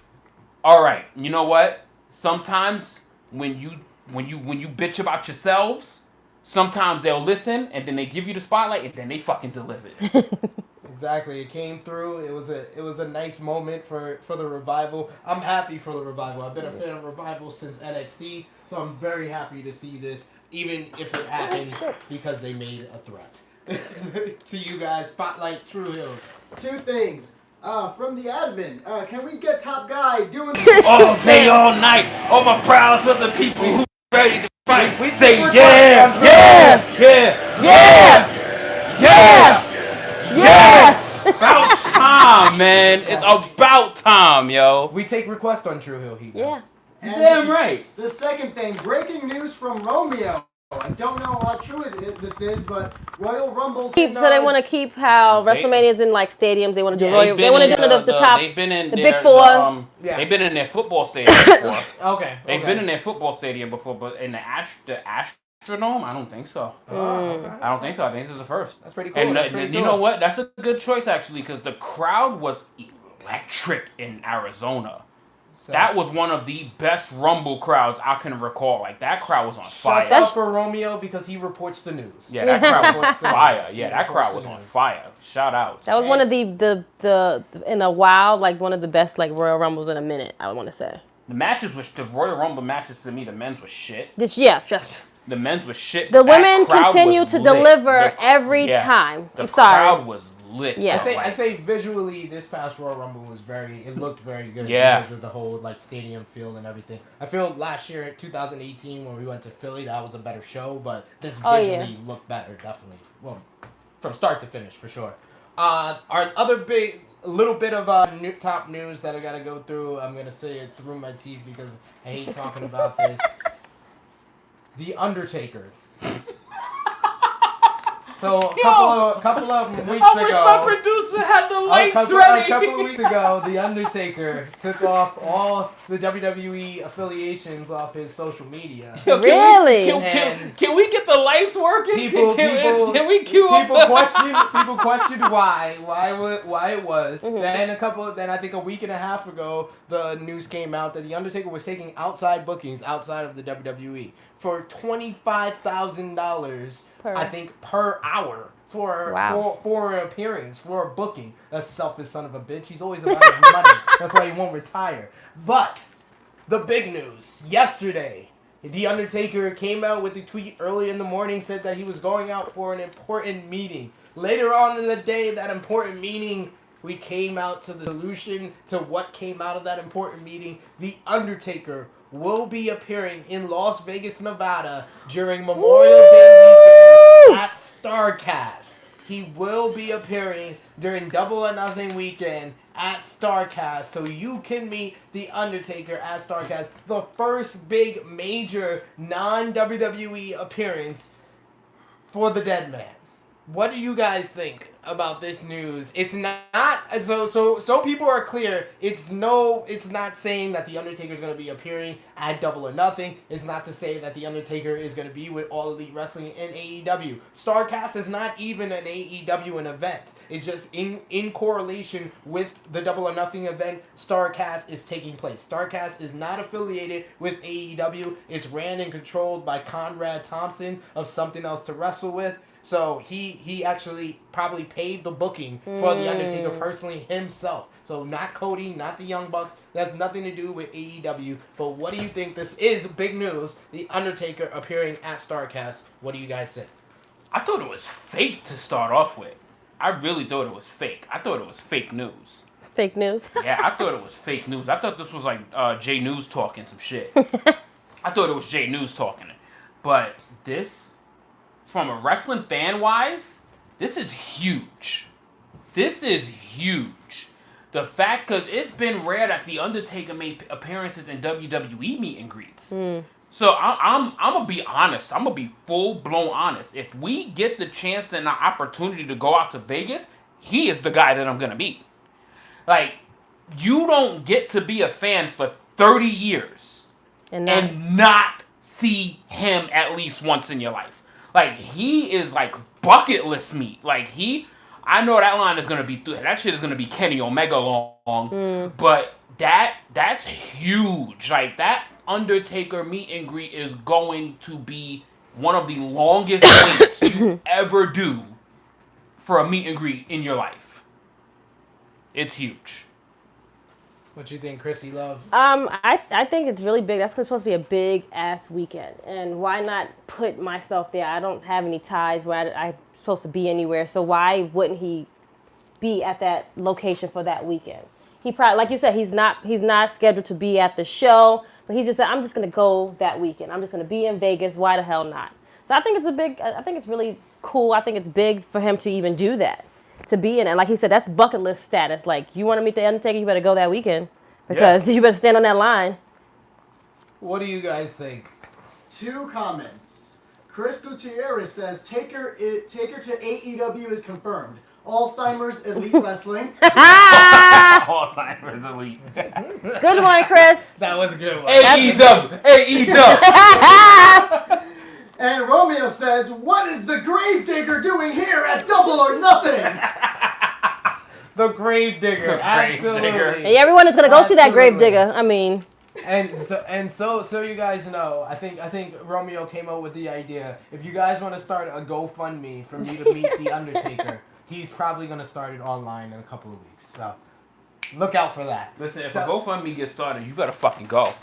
Speaker 2: all right, you know what? Sometimes when you bitch about yourselves, Sometimes they'll listen and then they give you the spotlight and then they fucking deliver it.
Speaker 1: Exactly, it came through. It was a nice moment for the Revival. I'm happy for the Revival. I've been a fan of Revival since NXT, so I'm very happy to see this, even if it happened because they made a threat to you guys. Spotlight True Hills.
Speaker 4: Two things. From the admin, can we get Top Guy doing
Speaker 2: All day, all night, all my prowess of the people who ready to fight.
Speaker 1: We
Speaker 2: Say
Speaker 1: think we're
Speaker 2: yeah,
Speaker 1: done.
Speaker 2: yeah, yeah, yeah, yeah. About time, man. It's about time, yo.
Speaker 1: We take requests on True Hill Heat.
Speaker 3: Yeah.
Speaker 4: And
Speaker 2: Damn right.
Speaker 4: The second thing, breaking news from Romeo. I don't know how true this is, but Royal Rumble.
Speaker 3: So they want to keep how WrestleMania's in like stadiums. They want to do Royal. They want to do the top.
Speaker 2: They've been in
Speaker 3: the
Speaker 2: their,
Speaker 3: big four.
Speaker 2: They've been in their football stadium before.
Speaker 1: Okay.
Speaker 2: They've been in their football stadium before, but in the Astrodome, I don't think so. I don't think so. I think this is the first.
Speaker 1: That's pretty cool.
Speaker 2: And
Speaker 1: That's pretty
Speaker 2: you
Speaker 1: cool.
Speaker 2: know what? That's a good choice actually, because the crowd was electric in Arizona.
Speaker 1: So,
Speaker 2: That was one of the best Rumble crowds I can recall. Like, that crowd was on fire.
Speaker 1: Shouts out for Romeo because he reports the news.
Speaker 2: Yeah, that crowd was on fire.
Speaker 1: He
Speaker 2: Yeah, that crowd was
Speaker 1: reports the
Speaker 2: on
Speaker 1: news.
Speaker 2: fire. Shout out.
Speaker 3: That was one of the in a while, like one of the best like Royal Rumbles in a minute. I would want to say.
Speaker 2: The matches was the Royal Rumble matches to me. The men's was shit.
Speaker 3: Just
Speaker 2: The men's was shit.
Speaker 3: the
Speaker 2: but that
Speaker 3: women
Speaker 2: crowd
Speaker 3: continue
Speaker 2: was
Speaker 3: to
Speaker 2: lit.
Speaker 3: deliver every time.
Speaker 2: The
Speaker 3: I'm sorry.
Speaker 2: crowd was lit.
Speaker 3: Yeah.
Speaker 1: I say visually, this past Royal Rumble was it looked very good.
Speaker 2: Yeah.
Speaker 1: Because of the whole like stadium feel and everything. I feel last year, 2018, when we went to Philly, that was a better show, but this visually looked better, definitely. Well, from start to finish, for sure. Our other little bit of top news that I gotta go through. I'm gonna say it through my teeth because I hate talking about this. The Undertaker. So a couple of weeks
Speaker 2: I wish
Speaker 1: ago,
Speaker 2: my producer had the lights
Speaker 1: a
Speaker 2: ready.
Speaker 1: couple of weeks ago, The Undertaker took off all the WWE affiliations off his social media.
Speaker 2: Yo,
Speaker 3: Really?
Speaker 2: Can we get the lights working?
Speaker 1: People questioned why it was.
Speaker 3: Mm-hmm.
Speaker 1: Then I think a week and a half ago, the news came out that The Undertaker was taking outside bookings outside of the WWE for $25,000, I think, per hour for an appearance, for a booking. That selfish son of a bitch. He's always about his money. That's why he won't retire. But the big news yesterday. The Undertaker came out with a tweet early in the morning, said that he was going out for an important meeting. Later on in the day, that important meeting, we came out to the solution to what came out of that important meeting. The Undertaker will be appearing in Las Vegas, Nevada during Memorial Day weekend at StarCast. He will be appearing during Double or Nothing weekend at StarCast, so you can meet The Undertaker at StarCast, the first big major non-WWE appearance for the Dead Man. What do you guys think about this news? It's not so people are clear. It's not saying that The Undertaker is going to be appearing at Double or Nothing. It's not to say that The Undertaker is going to be with All Elite Wrestling in AEW. StarCast is not even an AEW event. It's just in correlation with the Double or Nothing event, StarCast is taking place. StarCast is not affiliated with AEW. It's ran and controlled by Conrad Thompson of Something Else to Wrestle With. So he actually probably paid the booking for The Undertaker personally himself. So not Cody, not the Young Bucks. That's nothing to do with AEW. But what do you think? This is big news. The Undertaker appearing at StarCast. What do you guys think?
Speaker 2: I thought it was fake to start off with. I really thought it was fake. I thought it was fake news.
Speaker 3: Fake news.
Speaker 2: Yeah, I thought it was fake news. I thought this was like Jay News talking some shit. I thought it was Jay News talking it. But this, from a wrestling fan-wise, this is huge. This is huge. The fact, because it's been rare that The Undertaker made appearances in WWE meet and greets. So I'm going to be honest. I'm going to be full-blown honest. If we get the chance and the opportunity to go out to Vegas, he is the guy that I'm going to meet. Like, you don't get to be a fan for 30 years and not see him at least once in your life. Like, he is like bucket list meat. Like, I know that line is going to be, that shit is going to be Kenny Omega long. But that's huge. Like, that Undertaker meet and greet is going to be one of the longest waits you ever do for a meet and greet in your life. It's huge.
Speaker 1: What you think, Krssi Luv?
Speaker 3: I think it's really big. That's supposed to be a big ass weekend, and why not put myself there? I don't have any ties where I'm supposed to be anywhere, so why wouldn't he be at that location for that weekend? He probably, like you said, he's not scheduled to be at the show, but he's just said, I'm just gonna go that weekend. I'm just gonna be in Vegas. Why the hell not? So I think it's really cool. I think it's big for him to even do that. To be in it. Like he said, that's bucket list status. Like, you want to meet the Undertaker, you better go that weekend. Because you better stand on that line.
Speaker 1: What do you guys think?
Speaker 4: 2 comments. Chris Gutierrez says, Taker to AEW is confirmed. Alzheimer's Elite Wrestling.
Speaker 2: Alzheimer's Elite.
Speaker 3: Good one, Chris.
Speaker 1: That was a good one.
Speaker 2: AEW. AEW.
Speaker 4: And Romeo says, what is the Gravedigger doing here at Double or Nothing?
Speaker 1: The Gravedigger. Absolutely.
Speaker 3: Hey, everyone is gonna go see that Gravedigger. I mean,
Speaker 1: so you guys know, I think Romeo came up with the idea. If you guys want to start a GoFundMe for me to meet the Undertaker, he's probably gonna start it online in a couple of weeks. So look out for that.
Speaker 2: Listen, if a GoFundMe gets started, you better fucking go.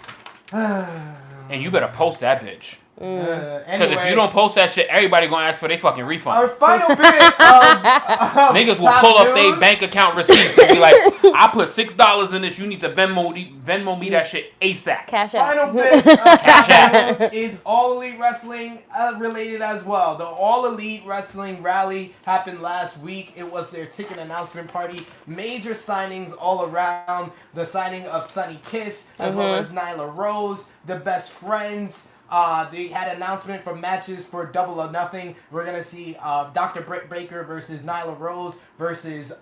Speaker 2: And you better post that bitch. Because if you don't post that shit, everybody gonna ask for their fucking refund.
Speaker 1: Our final bit of
Speaker 2: niggas will pull up their bank account receipts and be like, I put $6 in this, you need to Venmo me that shit ASAP.
Speaker 3: cash out.
Speaker 1: Final bit of Cash News is All Elite Wrestling related as well. The All Elite Wrestling rally happened last week. It was their ticket announcement party. Major signings all around. The signing of Sonny Kiss, as well as Nyla Rose, the Best Friends. They had announcement for matches for Double or Nothing. We're gonna see Dr. Britt Baker versus Nyla Rose versus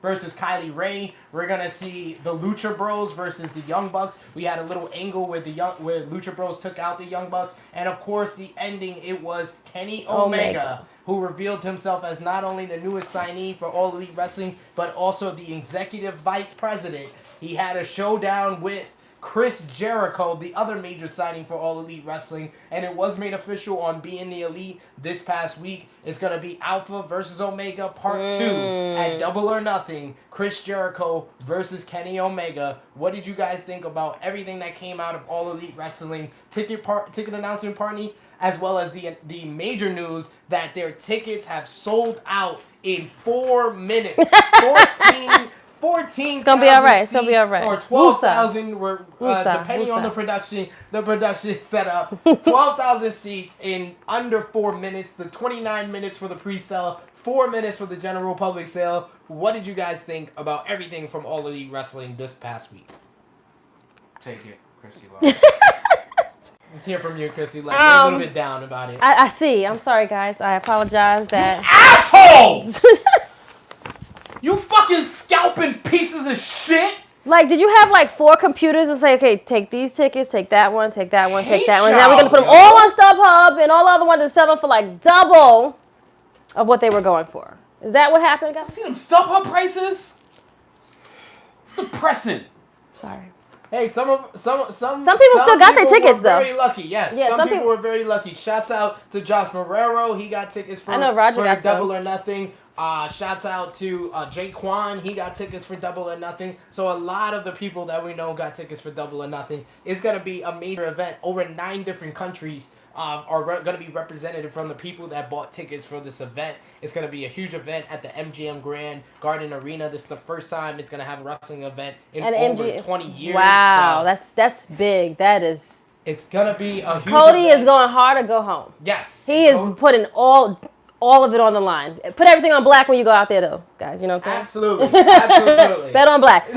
Speaker 1: Kylie Ray. We're gonna see the Lucha Bros versus the Young Bucks. We had a little angle where where Lucha Bros took out the Young Bucks, and of course the ending, it was Kenny Omega, who revealed himself as not only the newest signee for All Elite Wrestling, but also the executive vice president. He had a showdown with Chris Jericho, the other major signing for All Elite Wrestling, and it was made official on Being the Elite this past week. It's going to be Alpha versus Omega Part 2 at Double or Nothing. Chris Jericho versus Kenny Omega. What did you guys think about everything that came out of All Elite Wrestling ticket announcement party, as well as the major news that their tickets have sold out in 4 minutes? 14,000
Speaker 3: It's gonna be all right. It's gonna be all right.
Speaker 1: Or 12,000 were depending on the production setup. 12,000 seats in under 4 minutes. The 29 minutes for the pre-sale, 4 minutes for the general public sale. What did you guys think about everything from All Elite Wrestling this past week?
Speaker 2: Take it, Krssi Luv.
Speaker 1: Let's hear from you, Krssi. Like, you're a little bit down about it.
Speaker 3: I see. I'm sorry, guys. I apologize that.
Speaker 2: Assholes! You fucking scalping pieces of shit!
Speaker 3: Like, did you have like 4 computers and say, okay, take these tickets, take that one, take that one, take that one. Now we're gonna put them all on StubHub and all the other ones and sell them for like double of what they were going for. Is that what happened, guys?
Speaker 2: See them StubHub prices? It's depressing.
Speaker 3: Sorry.
Speaker 1: Hey, some people still
Speaker 3: got their tickets, though.
Speaker 1: Very lucky, yes.
Speaker 3: Yeah,
Speaker 1: some people were very lucky. Shouts out to Josh Marrero. He got tickets for Double or Nothing. Shouts out to Jake Kwan. He got tickets for Double or Nothing. So a lot of the people that we know got tickets for Double or Nothing. It's going to be a major event. Over 9 different countries are going to be represented from the people that bought tickets for this event. It's going to be a huge event at the MGM Grand Garden Arena. This is the first time it's going to have a wrestling event in over 20 years.
Speaker 3: Wow, that's big. That is.
Speaker 1: It's going to be a huge
Speaker 3: Cody
Speaker 1: event.
Speaker 3: is going hard to go home.
Speaker 1: Yes.
Speaker 3: He is putting all of it on the line. Put everything on black when you go out there, though, guys. You know what I'm saying?
Speaker 1: Absolutely.
Speaker 3: Bet on black.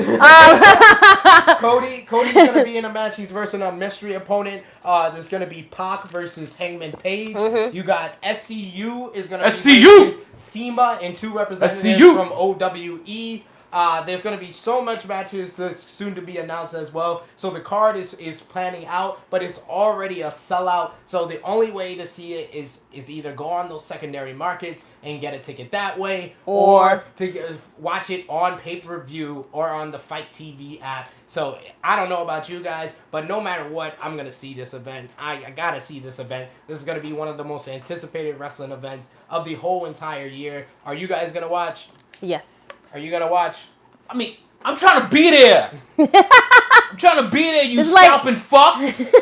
Speaker 1: Cody's going to be in a match. He's versing a mystery opponent. There's going to be Pac versus Hangman Page. You got SCU is going to be
Speaker 2: SCU!
Speaker 1: SEMA and 2 representatives
Speaker 2: SCU!
Speaker 1: from OWE. There's going to be so much matches that's soon to be announced as well. So the card is planning out, but it's already a sellout. So the only way to see it is either go on those secondary markets and get a ticket that way, or to watch it on pay-per-view or on the Fight TV app. So I don't know about you guys, but no matter what, I'm going to see this event. I got to see this event. This is going to be one of the most anticipated wrestling events of the whole entire year. Are you guys going to watch?
Speaker 3: Yes.
Speaker 1: Are you going to watch?
Speaker 2: I mean, I'm trying to be there. I'm trying to be there, you scalping fucks.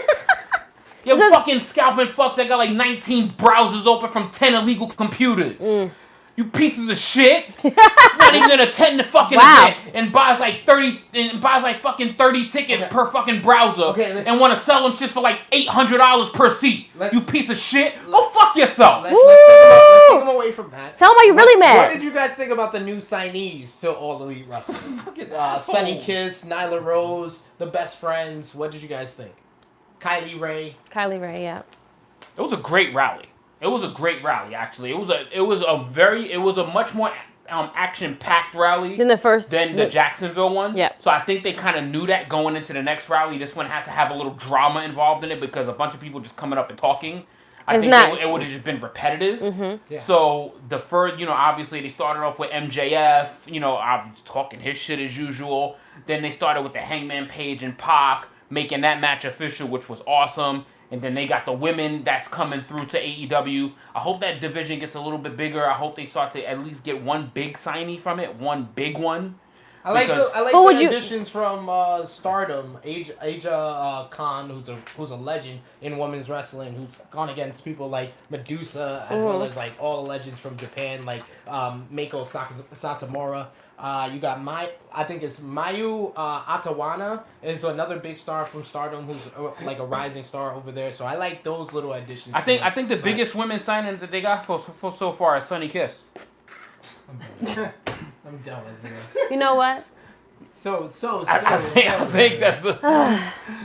Speaker 2: You fucking scalping fucks that got like 19 browsers open from 10 illegal computers. You pieces of shit. Not even gonna attend the fucking event and buys like fucking 30 tickets per fucking browser and want to sell them shit for like $800 per seat. You piece of shit. Go fuck yourself.
Speaker 1: Let's take them away from that.
Speaker 3: Tell them why you're really mad.
Speaker 1: What did you guys think about the new signees to All Elite Wrestling? Sunny Kiss, Nyla Rose, the Best Friends. What did you guys think? Kylie Ray,
Speaker 3: yeah.
Speaker 2: It was a great rally. It was a great rally, actually. It was a much more action-packed rally
Speaker 3: than
Speaker 2: the Jacksonville one.
Speaker 3: Yeah.
Speaker 2: So I think they kind of knew that going into the next rally. This one had to have a little drama involved in it because a bunch of people just coming up and talking. I think it would have just been repetitive.
Speaker 3: Mm-hmm.
Speaker 2: Yeah. So the first, obviously they started off with MJF. I'm talking his shit as usual. Then they started with the Hangman Page and Pac, making that match official, which was awesome. And then they got the women that's coming through to AEW. I hope that division gets a little bit bigger. I hope they start to at least get one big signee from it, one big one.
Speaker 1: I like the additions from Stardom. Aja Khan, who's a legend in women's wrestling, who's gone against people like Medusa, as well as like all the legends from Japan, like Meiko Satomura. You got I think it's Mayu Atawana is another big star from Stardom, who's like a rising star over there. So I like those little additions.
Speaker 2: I think the biggest women signing that they got for so far is Sunny Kiss.
Speaker 1: I'm done with it.
Speaker 3: You know what?
Speaker 2: I think that's the.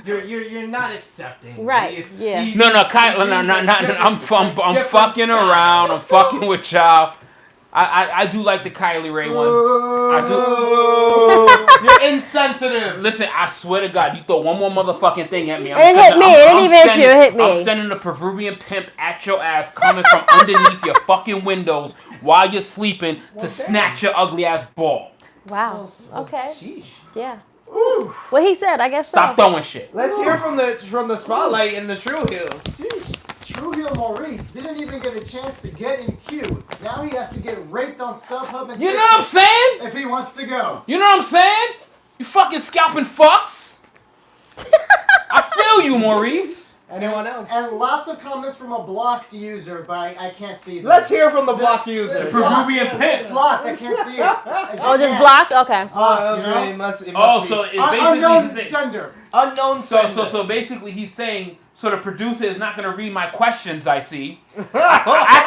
Speaker 1: You're not accepting.
Speaker 3: Right. Yeah.
Speaker 2: Kyle. I'm fucking around. I'm fucking with y'all. I do like the Kylie Ray one. I do.
Speaker 1: You're insensitive.
Speaker 2: Listen, I swear to God, you throw one more motherfucking thing at me.
Speaker 3: It hit me. It didn't even hit you. It hit me.
Speaker 2: I'm sending the Peruvian pimp at your ass, coming from underneath your fucking windows while you're sleeping to snatch your ugly ass ball.
Speaker 3: Wow. Okay.
Speaker 1: Sheesh.
Speaker 3: Yeah.
Speaker 1: Ooh.
Speaker 3: What he said, I guess so.
Speaker 2: Stop throwing shit.
Speaker 1: Let's hear from the spotlight in the True Heels. Sheesh.
Speaker 4: True Heel Maurice didn't even get a chance to get in queue. Now he has to get raped on StubHub and
Speaker 2: You know what I'm saying?
Speaker 4: if he wants to go.
Speaker 2: You know what I'm saying? You fucking scalping fucks. I feel you, Maurice.
Speaker 1: Anyone else?
Speaker 4: And lots of comments from a blocked user, but I can't see them.
Speaker 1: Let's hear from the block user.
Speaker 2: The Peruvian
Speaker 4: It's
Speaker 2: pimp.
Speaker 4: blocked. I can't see it.
Speaker 3: Just blocked? Okay.
Speaker 1: It must be.
Speaker 2: So it's
Speaker 4: Unknown
Speaker 2: basically
Speaker 4: sender.
Speaker 1: Unknown sender.
Speaker 2: so basically he's saying. So the producer is not going to read my questions, I see. Act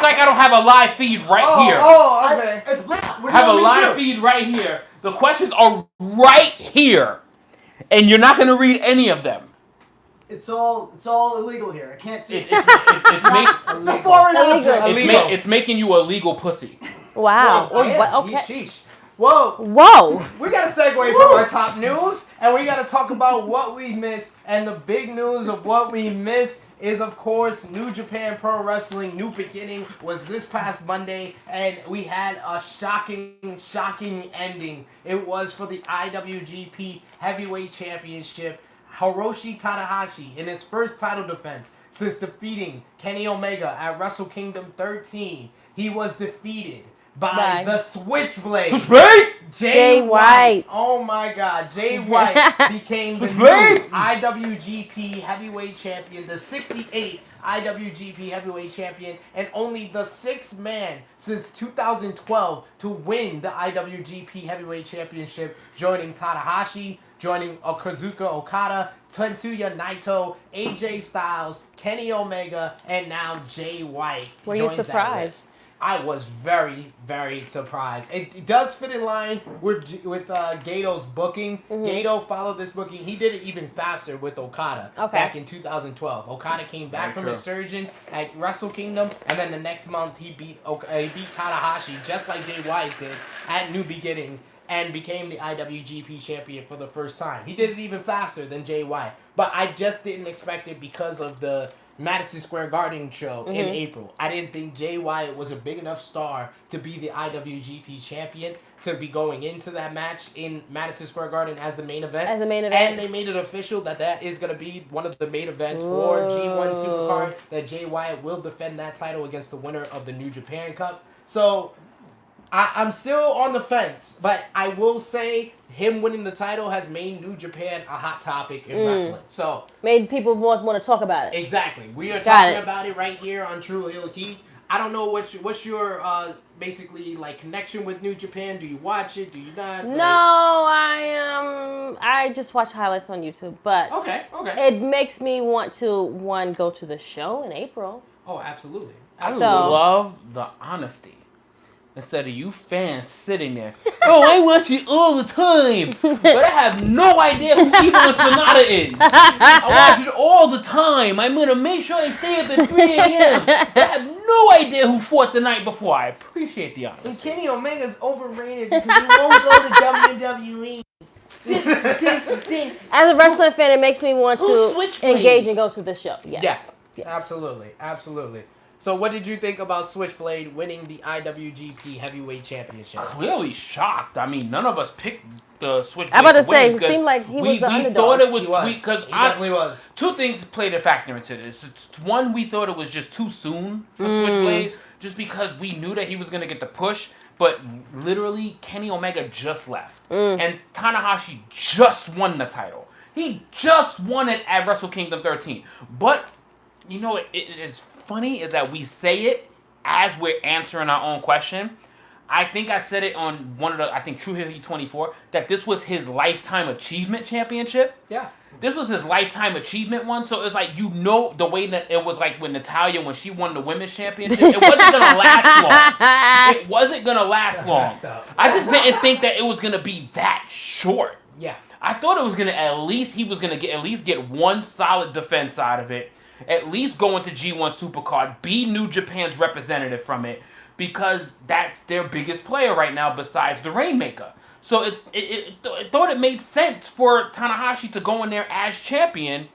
Speaker 2: like I don't have a live feed right here.
Speaker 1: Oh, okay.
Speaker 4: It's blocked. What
Speaker 2: I have
Speaker 4: do
Speaker 2: a
Speaker 4: you want me to
Speaker 2: live
Speaker 4: do?
Speaker 2: feed right here. The questions are right here. And you're not going to read any of them.
Speaker 4: It's all illegal here. I can't see it.
Speaker 2: It's
Speaker 4: a foreign
Speaker 3: Illegal.
Speaker 4: object.
Speaker 2: it's making you a legal pussy.
Speaker 3: Wow.
Speaker 1: Okay.
Speaker 3: Okay.
Speaker 1: Sheesh. Whoa.
Speaker 3: Whoa.
Speaker 1: We got to segue from our top news, and we got to talk about what we missed. And the big news of what we missed is, of course, New Japan Pro Wrestling New Beginning was this past Monday, and we had a shocking ending. It was for the IWGP Heavyweight Championship. Hiroshi Tanahashi, in his first title defense since defeating Kenny Omega at Wrestle Kingdom 13, he was defeated by the Switchblade.
Speaker 2: Switchblade?
Speaker 3: Jay White.
Speaker 1: Oh my God. Jay White became the new
Speaker 2: Switchblade?
Speaker 1: IWGP Heavyweight Champion, the 68th IWGP Heavyweight Champion, and only the 6th man since 2012 to win the IWGP Heavyweight Championship, joining Tanahashi, joining Kazuchika Okada, Tetsuya Naito, AJ Styles, Kenny Omega, and now Jay White.
Speaker 3: Were you surprised?
Speaker 1: I was very, very surprised. It does fit in line with Gato's booking.
Speaker 3: Mm-hmm.
Speaker 1: Gato followed this booking. He did it even faster with Okada back in 2012. Okada came back from his surgeon at Wrestle Kingdom, and then the next month he beat Tanahashi just like Jay White did at New Beginning. and became the IWGP champion for the first time. He did it even faster than Jay White. But I just didn't expect it because of the Madison Square Garden show in April. I didn't think Jay White was a big enough star to be the IWGP champion to be going into that match in Madison Square Garden as the main event. And they made it official that is going to be one of the main events for G1 Supercard, that Jay White will defend that title against the winner of the New Japan Cup. So I'm still on the fence, but I will say him winning the title has made New Japan a hot topic in wrestling. So
Speaker 3: made people want to talk about it.
Speaker 1: Exactly. We are talking about it right here on True Heel Heat. I don't know what's your basically like connection with New Japan. Do you watch it? Do you not?
Speaker 3: No, I just watch highlights on YouTube, but
Speaker 1: okay.
Speaker 3: It makes me want to go to the show in April.
Speaker 1: Oh, absolutely.
Speaker 2: I love the honesty. Instead of you fans sitting there, oh, I watch it all the time, but I have no idea who Evil Sonata is. I watch it all the time. I'm going to make sure I stay up at 3 a.m. I have no idea who fought the night before. I appreciate the honesty.
Speaker 1: And Kenny Omega's overrated because he won't go to WWE.
Speaker 3: As a wrestling fan, it makes me want to engage and go to the show. Yes.
Speaker 1: Absolutely. So what did you think about Switchblade winning the IWGP Heavyweight Championship?
Speaker 2: Clearly shocked. I mean, none of us picked the Switchblade.
Speaker 3: I'm about to say, it seemed like he was the underdog.
Speaker 2: We thought it was sweet because
Speaker 1: he definitely was.
Speaker 2: Two things played a factor into this. One, we thought it was just too soon for Switchblade, just because we knew that he was going to get the push. But literally, Kenny Omega just left. And Tanahashi just won the title. He just won it at Wrestle Kingdom 13. But, you know, it's funny is that we say it as we're answering our own question. I think I said it on one of the, True Heel Heat 24, that this was his Lifetime Achievement Championship.
Speaker 1: Yeah.
Speaker 2: This was his Lifetime Achievement one, so it's like, you know, the way that it was like when Natalya, when she won the Women's Championship, it wasn't going to last long. It wasn't going to last long. I just didn't think that it was going to be that short.
Speaker 1: Yeah.
Speaker 2: I thought it was going to he was going to at least get one solid defense out of it. At least go into G1 Supercard, be New Japan's representative from it, because that's their biggest player right now besides the Rainmaker. So I thought it made sense for Tanahashi to go in there as champion,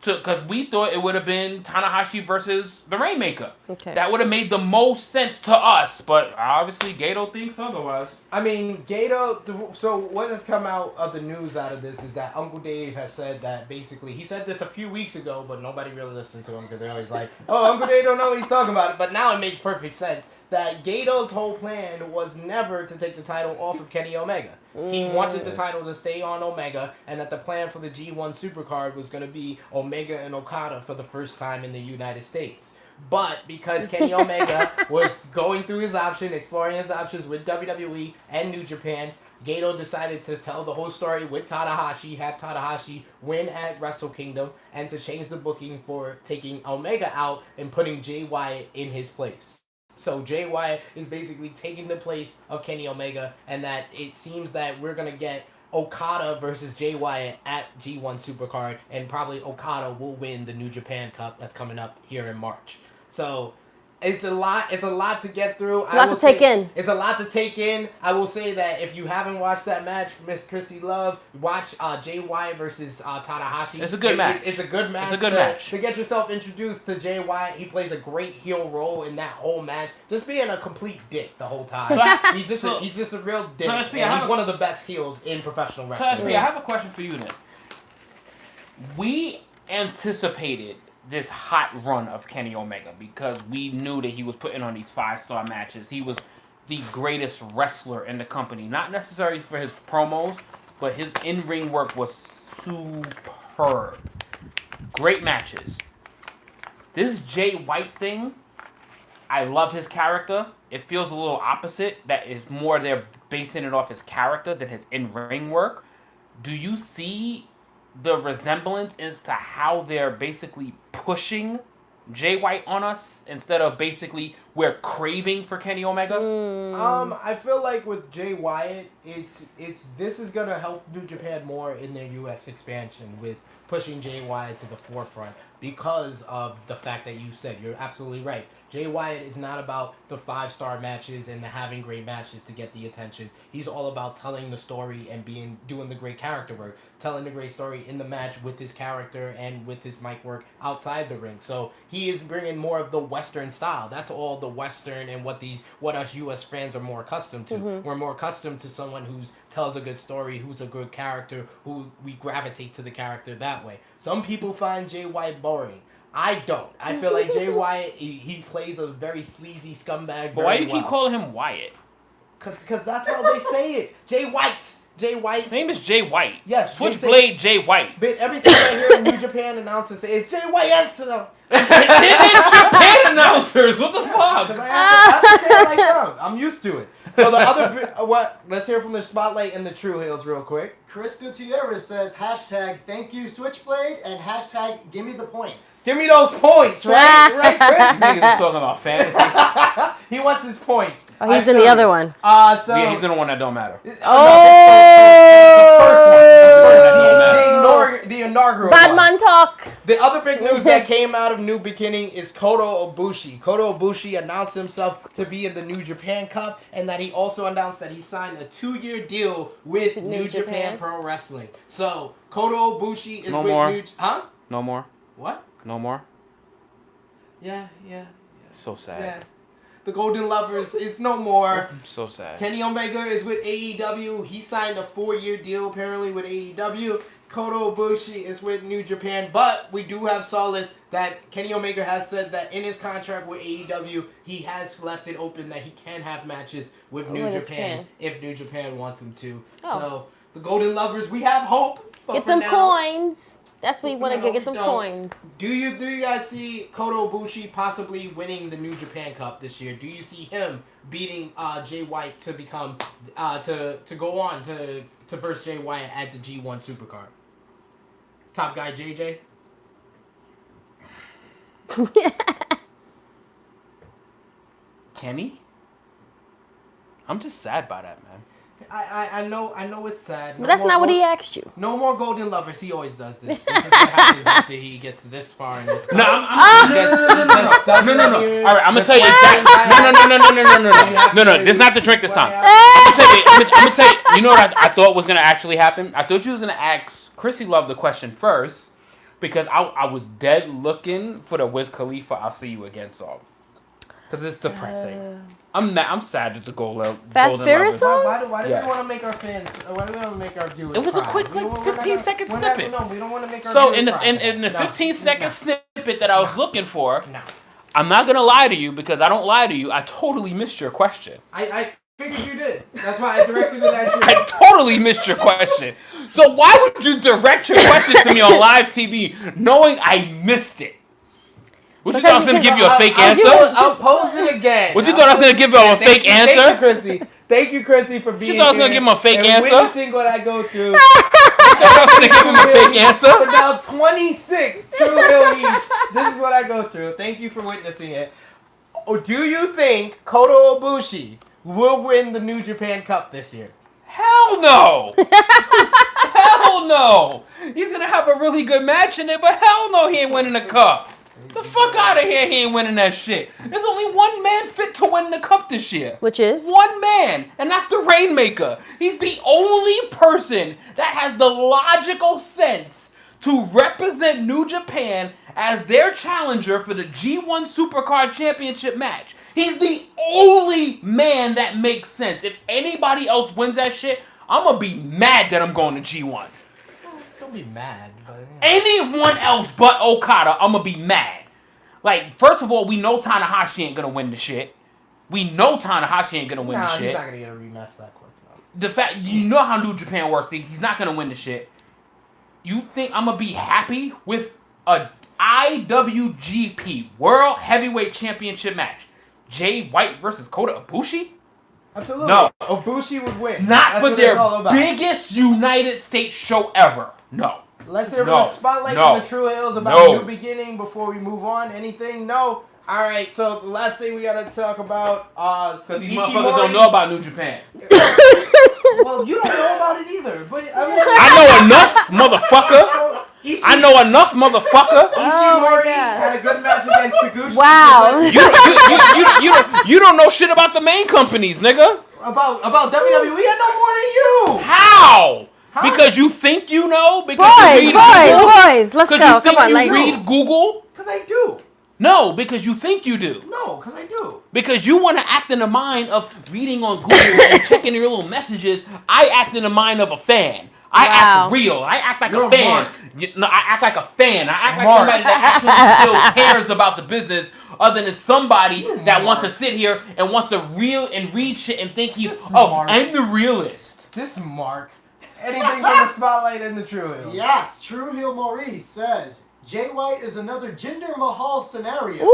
Speaker 2: because we thought it would have been Tanahashi versus the Rainmaker.
Speaker 3: Okay.
Speaker 2: That would have made the most sense to us, but obviously Gato thinks otherwise.
Speaker 1: I mean, Gato, so what has come out of the news out of this is that Uncle Dave has said that basically, he said this a few weeks ago, but nobody really listened to him because they're always like, oh, Uncle Dave don't know what he's talking about. But now it makes perfect sense that Gato's whole plan was never to take the title off of Kenny Omega. He wanted the title to stay on Omega, and that the plan for the G1 Supercard was going to be Omega and Okada for the first time in the United States. But because Kenny Omega was going through his option, exploring his options with WWE and New Japan, Gato decided to tell the whole story with Tanahashi, have Tanahashi win at Wrestle Kingdom, and to change the booking for taking Omega out and putting Jay Wyatt in his place. So Jay Wyatt is basically taking the place of Kenny Omega, and that it seems that we're going to get Okada versus Jay Wyatt at G1 Supercard, and probably Okada will win the New Japan Cup that's coming up here in March. So it's a lot to get through.
Speaker 3: It's a lot to take in.
Speaker 1: It's a lot to take in. I will say that if you haven't watched that match, Miss Krssi Luv, watch Jay Wyatt versus Tanahashi.
Speaker 2: It's a good match.
Speaker 1: It's a good match.
Speaker 2: It's a good match.
Speaker 1: To get yourself introduced to Jay Wyatt, he plays a great heel role in that whole match. Just being a complete dick the whole time. He's just a real dick.
Speaker 2: So SP,
Speaker 1: and he's one of the best heels in professional wrestling.
Speaker 2: So SP, I have a question for you then. We anticipated this hot run of Kenny Omega because we knew that he was putting on these 5-star matches. He was the greatest wrestler in the company. Not necessarily for his promos, but his in-ring work was superb. Great matches. This Jay White thing, I love his character. It feels a little opposite. That is more they're basing it off his character than his in-ring work. Do you see the resemblance as to how they're basically pushing Jay White on us instead of basically we're craving for Kenny Omega?
Speaker 1: I feel like with Jay Wyatt, this is gonna help New Japan more in their U.S. expansion with pushing Jay Wyatt to the forefront because of the fact that you said. You're absolutely right. Jay Wyatt is not about the 5-star matches and the having great matches to get the attention. He's all about telling the story and doing the great character work, telling the great story in the match with his character and with his mic work outside the ring. So he is bringing more of the Western style. That's all the Western and what us U.S. fans are more accustomed to. We're more accustomed to someone who tells a good story, who's a good character, who we gravitate to the character that way. Some people find Jay Wyatt boring. I don't. I feel like Jay Wyatt, he plays a very sleazy scumbag.
Speaker 2: But why do you keep calling him Wyatt?
Speaker 1: Because that's how they say it. Jay White. Jay White.
Speaker 2: His name is Jay White.
Speaker 1: Yes.
Speaker 2: Switchblade Jay White.
Speaker 1: But every time I hear a New Japan announcer say, it's Jay White.
Speaker 2: They're Japan announcers. What the fuck?
Speaker 1: Because I have to say it like them. I'm used to it. So the other, let's hear from the Spotlight and the True Heels real quick.
Speaker 4: Chris Gutierrez says hashtag thank you Switchblade and hashtag give me the points.
Speaker 1: Give me those points, right? Right, Chris?
Speaker 2: This nigga's talking about fantasy.
Speaker 1: He wants his points.
Speaker 3: Oh, he's in the other one.
Speaker 1: So
Speaker 2: Yeah, he's in the one that don't matter.
Speaker 1: The inaugural
Speaker 3: Bad
Speaker 1: one.
Speaker 3: man talk.
Speaker 1: The other big news that came out of New Beginning is Kota Ibushi. Kota Ibushi announced himself to be in the New Japan Cup, and that he also announced that he signed a 2-year deal with New Japan Pro Wrestling. So Kota Ibushi is
Speaker 2: No
Speaker 1: with
Speaker 2: more.
Speaker 1: Huh?
Speaker 2: No more.
Speaker 1: What?
Speaker 2: No more.
Speaker 1: Yeah.
Speaker 2: So sad.
Speaker 1: Yeah. The Golden Lovers is no more.
Speaker 2: So sad.
Speaker 1: Kenny Omega is with AEW. He signed a 4-year deal apparently with AEW. Kota Ibushi is with New Japan, but we do have solace that Kenny Omega has said that in his contract with AEW, he has left it open that he can have matches with New Japan if New Japan wants him to.
Speaker 3: Oh.
Speaker 1: So the Golden Lovers, we have hope. But
Speaker 3: Get
Speaker 1: for
Speaker 3: them
Speaker 1: now,
Speaker 3: coins. That's what you want to
Speaker 1: No,
Speaker 3: get them
Speaker 1: we don't.
Speaker 3: coins.
Speaker 1: Do you guys see Kota Ibushi possibly winning the New Japan Cup this year? Do you see him beating Jay White to become to go on to verse Jay White at the G1 Supercard? Top guy JJ.
Speaker 2: Kenny? I'm just sad by that, man.
Speaker 1: I know it's sad.
Speaker 3: But that's not what he asked you.
Speaker 1: No more Golden Lovers. He always does this. This is what happens after he gets this far in this.
Speaker 2: No,
Speaker 1: All
Speaker 2: no. All right, I'm gonna tell you exactly. No. This is not the drink this time. I'm gonna tell you. You know what I thought was gonna actually happen? I thought you was gonna ask Krssi Luv the question first, because I was dead looking for the Wiz Khalifa "I'll See You Again" song, because it's depressing. I'm sad at the
Speaker 3: Fast Furious song?
Speaker 1: Why do
Speaker 2: Yes.
Speaker 1: we want to make our fans? Why do we want to make our viewers?
Speaker 2: It was a
Speaker 1: cry?
Speaker 2: quick,
Speaker 1: We
Speaker 2: like,
Speaker 1: don't- we're not
Speaker 2: 15-second
Speaker 1: gonna- we're not-
Speaker 2: snippet.
Speaker 1: No, we don't want to make our
Speaker 2: So
Speaker 1: viewers
Speaker 2: in the
Speaker 1: cry.
Speaker 2: in the
Speaker 1: No,
Speaker 2: 15-second
Speaker 1: no.
Speaker 2: snippet that I was looking for,
Speaker 1: No.
Speaker 2: I'm not gonna lie to you because I don't lie to you. I totally missed your question.
Speaker 1: I figured you did. That's why I directed it at you.
Speaker 2: I totally missed your question. So why would you direct your question to me on live TV knowing I missed it? What you thought I was gonna give you a fake answer?
Speaker 1: I'll pose it again.
Speaker 2: What you thought I was gonna give you a fake answer?
Speaker 1: Thank you, Krssi. Thank you, Krssi, for being
Speaker 2: You thought I was gonna
Speaker 1: here
Speaker 2: give him a fake
Speaker 1: and
Speaker 2: answer?
Speaker 1: witnessing what I go through.
Speaker 2: You thought I was gonna give him a fake
Speaker 1: For
Speaker 2: answer?
Speaker 1: now 26 True Hill Heats. This is what I go through. Thank you for witnessing it. Or do you think Kota Ibushi will win the New Japan Cup this year?
Speaker 2: Hell no! Hell no! He's gonna have a really good match in it, but hell no, he ain't winning the cup. The fuck out of here, he ain't winning that shit. There's only one man fit to win the cup this year.
Speaker 3: Which is?
Speaker 2: One man, and that's the Rainmaker. He's the only person that has the logical sense to represent New Japan as their challenger for the G1 Supercard Championship match. He's the only man that makes sense. If anybody else wins that shit, I'm gonna be mad that I'm going to G1.
Speaker 1: Don't be mad. But,
Speaker 2: Anyone else but Okada, I'm gonna be mad. Like, first of all, we know Tanahashi ain't gonna win the shit. We know Tanahashi ain't gonna win the
Speaker 1: he's
Speaker 2: shit.
Speaker 1: not going to get a rematch that quick. No.
Speaker 2: The fact, you know how New Japan works, he's not gonna win the shit. You think I'm gonna be happy with a IWGP World Heavyweight Championship match? Jay White versus Kota Ibushi?
Speaker 1: Absolutely.
Speaker 2: No.
Speaker 1: Ibushi would win.
Speaker 2: Not
Speaker 1: That's
Speaker 2: for
Speaker 1: what
Speaker 2: their
Speaker 1: it's all about.
Speaker 2: biggest United States show ever. No.
Speaker 1: Let's hear
Speaker 2: No.
Speaker 1: from the Spotlight
Speaker 2: No.
Speaker 1: in the True Hills about
Speaker 2: No.
Speaker 1: New Beginning before we move on. Anything? No? Alright, so the last thing we gotta talk about,
Speaker 2: Because these
Speaker 1: Ishimori.
Speaker 2: motherfuckers don't know about New Japan.
Speaker 1: Well, you don't know about it either, but I mean,
Speaker 2: I know enough, motherfucker. I know enough, motherfucker.
Speaker 1: Ishimori
Speaker 3: God.
Speaker 1: had a good match against Taguchi.
Speaker 3: Wow.
Speaker 2: You don't know shit about the main companies, nigga.
Speaker 1: About WWE, I know more than you.
Speaker 2: How?
Speaker 1: How?
Speaker 2: Because you think you know? Because you read
Speaker 3: Boys, let's
Speaker 2: Because
Speaker 3: go.
Speaker 2: you think
Speaker 3: Come on,
Speaker 2: you
Speaker 3: like
Speaker 2: read Google?
Speaker 1: Because I do.
Speaker 2: No, because you think you do.
Speaker 1: No, because I do.
Speaker 2: Because you want to act in the mind of reading on Google and checking your little messages. I act in the mind of a fan. I act real. I act like
Speaker 1: You're
Speaker 2: a fan.
Speaker 1: Mark.
Speaker 2: No, I act like a fan. I act like
Speaker 1: Mark.
Speaker 2: somebody that actually still cares about the business, other than somebody that wants to sit here and wants to reel and read shit and think he's
Speaker 1: Mark.
Speaker 2: I'm the realist.
Speaker 1: This Mark. Anything from the spotlight in the True Hill.
Speaker 4: Yes, True Heel Maurice says Jay White is another Jinder Mahal scenario.
Speaker 3: Woo!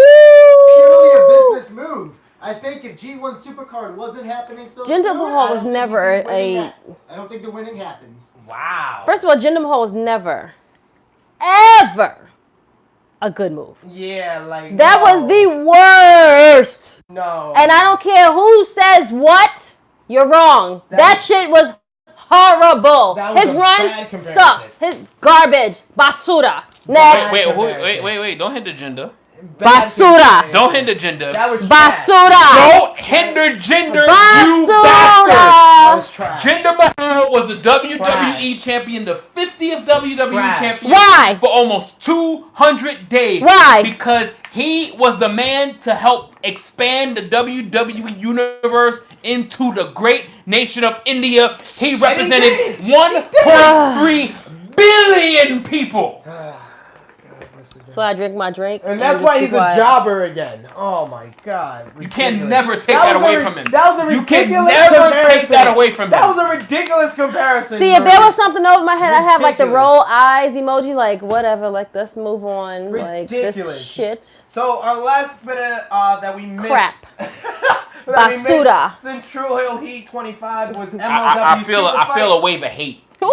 Speaker 4: Purely a business move. I think if G1 Supercard wasn't happening so
Speaker 3: Jinder
Speaker 4: soon,
Speaker 3: Mahal
Speaker 4: I
Speaker 3: was
Speaker 4: don't think
Speaker 3: never
Speaker 4: he'd be winning
Speaker 3: a-
Speaker 4: that. I don't think the winning happens.
Speaker 1: Wow.
Speaker 3: First of all, Jinder Mahal was never, ever a good move.
Speaker 1: Yeah, like
Speaker 3: That
Speaker 1: no.
Speaker 3: was the worst.
Speaker 1: No.
Speaker 3: And I don't care who says what, you're wrong. That shit was horrible.
Speaker 1: That was
Speaker 3: His
Speaker 1: a
Speaker 3: run
Speaker 1: bad comparison.
Speaker 3: sucked. His garbage. Basura. Next.
Speaker 2: Wait, don't hinder gender.
Speaker 1: Bad
Speaker 3: Basura.
Speaker 1: comparison.
Speaker 2: Don't hinder gender.
Speaker 1: That was trash.
Speaker 3: Basura.
Speaker 2: Don't hinder gender, you
Speaker 3: Basura.
Speaker 1: That
Speaker 2: bastard.
Speaker 1: was trash.
Speaker 2: Jinder Mahal was the WWE
Speaker 1: Trash.
Speaker 2: champion, the 50th WWE
Speaker 1: Trash.
Speaker 2: champion.
Speaker 3: Why?
Speaker 2: For almost 200 days.
Speaker 3: Why?
Speaker 2: Because he was the man to help expand the WWE universe into the great nation of India. He represented
Speaker 1: did.
Speaker 2: 1.3 billion people.
Speaker 3: That's why I drink my drink.
Speaker 1: And that's
Speaker 3: just
Speaker 1: why
Speaker 3: be
Speaker 1: he's a
Speaker 3: quiet.
Speaker 1: jobber again. Oh my God.
Speaker 2: You can
Speaker 1: Ridiculous.
Speaker 2: never take that away from him.
Speaker 1: That was a
Speaker 2: You can
Speaker 1: ridiculous
Speaker 2: never
Speaker 1: comparison.
Speaker 2: take that away from him.
Speaker 1: That was a ridiculous comparison.
Speaker 3: See, if there was something over my head, I'd have like the
Speaker 1: Ridiculous.
Speaker 3: roll eyes emoji, like whatever, like let's move on. Like
Speaker 1: Ridiculous.
Speaker 3: this shit.
Speaker 1: So our last bit of that we missed.
Speaker 3: Crap.
Speaker 1: that we
Speaker 3: Basura.
Speaker 1: missed since True Hill Heat 25 was MLW
Speaker 2: I feel
Speaker 1: Super
Speaker 2: a wave of hate.
Speaker 3: Ooh,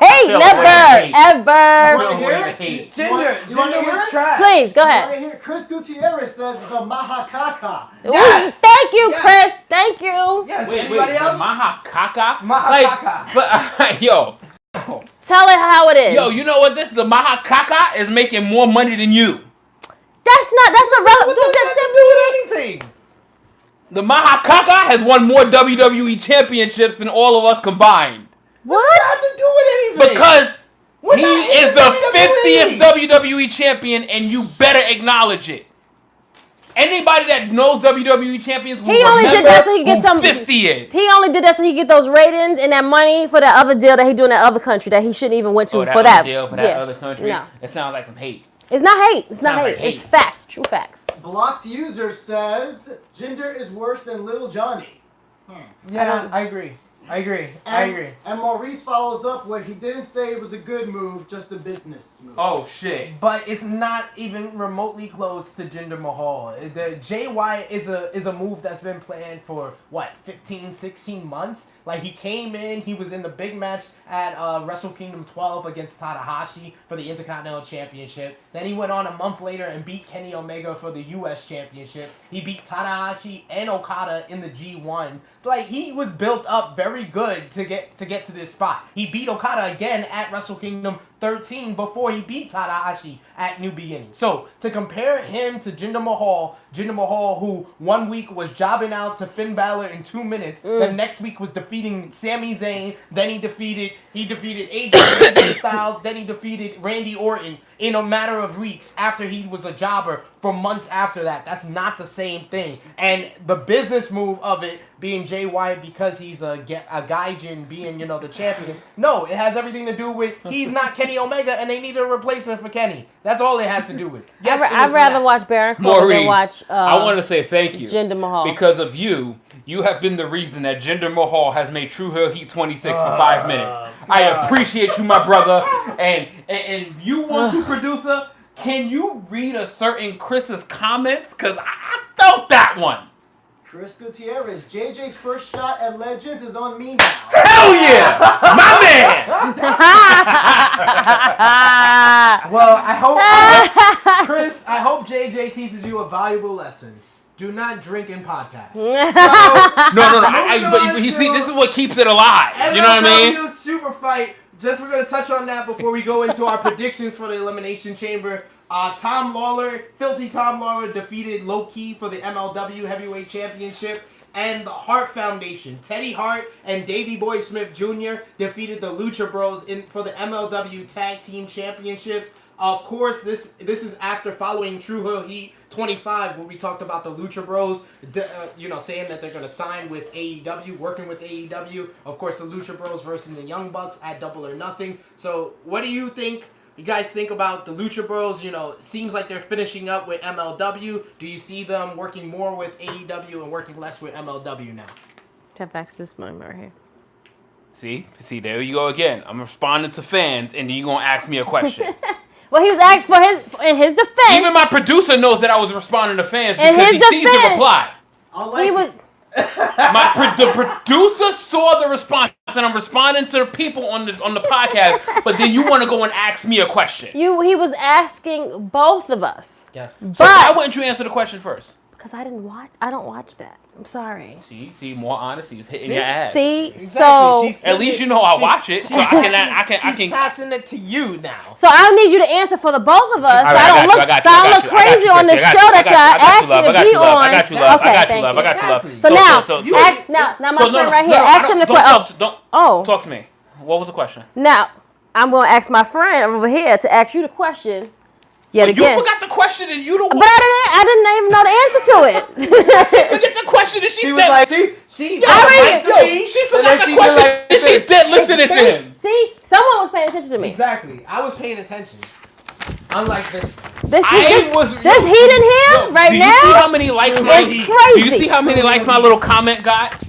Speaker 3: hate,
Speaker 2: Feel
Speaker 3: never,
Speaker 2: away.
Speaker 3: ever.
Speaker 4: wanna
Speaker 2: Feel a
Speaker 4: hear
Speaker 2: wave
Speaker 4: it?
Speaker 2: of hate.
Speaker 1: Ginger,
Speaker 4: You wanna
Speaker 1: Ginger
Speaker 4: hear
Speaker 1: was
Speaker 4: it?
Speaker 1: trash.
Speaker 3: Please, go
Speaker 4: You
Speaker 3: ahead.
Speaker 4: wanna hear Chris Gutierrez says the Mahakaka.
Speaker 1: Yes.
Speaker 3: Ooh, thank you,
Speaker 1: Yes.
Speaker 3: Chris. Thank you.
Speaker 1: Yes,
Speaker 2: Wait,
Speaker 1: anybody
Speaker 2: the
Speaker 1: else?
Speaker 2: Mahakaka?
Speaker 1: Mahakaka.
Speaker 2: But, yo,
Speaker 3: Tell it how it is.
Speaker 2: you know what? The Mahakaka is making more money than you.
Speaker 3: That's
Speaker 1: What
Speaker 3: irrelevant.
Speaker 1: does that have to do with anything?
Speaker 2: The Mahakaka has won more WWE championships than all of us combined.
Speaker 1: What does that have to do with anything?
Speaker 2: Because
Speaker 1: We're
Speaker 2: he
Speaker 1: not
Speaker 2: is
Speaker 1: in
Speaker 2: the 50th
Speaker 1: WWE.
Speaker 2: WWE champion, and you better acknowledge it. Anybody that knows WWE champions will
Speaker 3: He only did
Speaker 2: remember
Speaker 3: that so he could get
Speaker 2: who
Speaker 3: some-
Speaker 2: 50 is.
Speaker 3: He only did that so he could get those ratings and that money for that other deal that he do in that other country that he shouldn't even went to
Speaker 2: Oh, that
Speaker 3: for
Speaker 2: other
Speaker 3: that
Speaker 2: deal for that
Speaker 3: yeah.
Speaker 2: other country?
Speaker 3: No.
Speaker 2: It sounds like some hate.
Speaker 3: It's not hate. It's not
Speaker 2: Sounds
Speaker 3: hate.
Speaker 2: like
Speaker 3: It's
Speaker 2: hate.
Speaker 3: facts. True facts.
Speaker 4: Blocked user says Jinder is worse than Little Johnny.
Speaker 1: Yeah, I agree. I agree.
Speaker 4: And Maurice follows up with he didn't say it was a good move, just a business move.
Speaker 2: Oh shit.
Speaker 1: But it's not even remotely close to Jinder Mahal. The JY is a move that's been planned for what, 15, 16 months? Like he came in, he was in the big match at Wrestle Kingdom 12 against Tanahashi for the Intercontinental Championship. Then he went on a month later and beat Kenny Omega for the US Championship. He beat Tanahashi and Okada in the G1. Like he was built up very good to get to this spot. He beat Okada again at Wrestle Kingdom 13 before he beat Tanahashi at New Beginning. So to compare him to Jinder Mahal who 1 week was jobbing out to Finn Balor in 2 minutes, the next week was defeating Sami Zayn, then he defeated AJ Styles, then he defeated Randy Orton in a matter of weeks after he was a jobber for months after that. That's not the same thing. And the business move of it being Jay White because he's a gaijin being, the champion. No, it has everything to do with he's not Kenny Omega and they need a replacement for Kenny. That's all it has to do with. Yes,
Speaker 3: I'd rather watch Baron Corbin
Speaker 2: Maurice,
Speaker 3: than watch
Speaker 2: I want to say thank you.
Speaker 3: Jinder Mahal.
Speaker 2: Because of you, you have been the reason that Jinder Mahal has made True Hill Heat 26 for 5 minutes. I appreciate you, my brother. And you want to, producer, can you read a certain Chris's comments? Because I felt that one.
Speaker 4: Chris Gutierrez, JJ's first shot at Legends is on me now.
Speaker 2: Hell yeah! My man!
Speaker 1: Well, Chris, I hope JJ teaches you a valuable lesson. Do not drink in podcasts.
Speaker 2: No. But you see, this is what keeps it alive. You know what I mean?
Speaker 1: MLW Super Fight we're gonna touch on that before we go into our predictions for the Elimination Chamber. Tom Lawler, Filthy Tom Lawler, defeated Low Key for the MLW Heavyweight Championship. And the Hart Foundation, Teddy Hart and Davey Boy Smith Jr. defeated the Lucha Bros for the MLW Tag Team Championships. Of course, this is after following True Hill Heat 25, where we talked about the Lucha Bros, saying that they're going to sign with AEW, working with AEW. Of course, the Lucha Bros versus the Young Bucks at Double or Nothing. So, what do you think? You guys think about the Lucha Bros? Seems like they're finishing up with MLW. Do you see them working more with AEW and working less with MLW now?
Speaker 3: Tap back to this moment right here.
Speaker 2: See, there you go again. I'm responding to fans, and then you're going to ask me a question.
Speaker 3: Well, he was asked in his defense.
Speaker 2: Even my producer knows that I was responding to fans because he sees the reply. The producer saw the response, and I'm responding to the people on the podcast. But then you want to go and ask me a question.
Speaker 3: He was asking both of us.
Speaker 1: Yes.
Speaker 3: But
Speaker 2: So why wouldn't you answer the question first?
Speaker 3: because I don't watch that. I'm sorry.
Speaker 2: See, more honesty is hitting your ass.
Speaker 3: See,
Speaker 1: Exactly.
Speaker 3: so
Speaker 2: At least you know I watch it, so I can.
Speaker 1: She's passing it to you now.
Speaker 3: so I need you to answer for the both of us.
Speaker 2: All
Speaker 3: So
Speaker 2: right,
Speaker 3: I don't look crazy on the show that y'all asked me to be on.
Speaker 2: I got you, love.
Speaker 3: Okay,
Speaker 2: I got you,
Speaker 3: thank
Speaker 2: love.
Speaker 3: you.
Speaker 2: I got you, love.
Speaker 1: Exactly.
Speaker 3: So now my friend right here, ask him the question.
Speaker 2: Don't talk to me. What was the question?
Speaker 3: Now I'm gonna ask my friend over here to ask you the question. Yet
Speaker 2: You
Speaker 3: again.
Speaker 2: forgot the question and you don't.
Speaker 3: But I didn't even know the answer to it.
Speaker 2: Forget the question and
Speaker 1: She was like, she
Speaker 2: forgot the question and she's dead listening to him.
Speaker 3: See, someone was paying attention to me.
Speaker 1: Exactly. I was paying attention. Unlike this.
Speaker 3: This heat in here right
Speaker 2: do you
Speaker 3: now.
Speaker 2: see how many likes my
Speaker 3: It's
Speaker 2: Do you
Speaker 3: crazy.
Speaker 2: see how many likes my little comment got?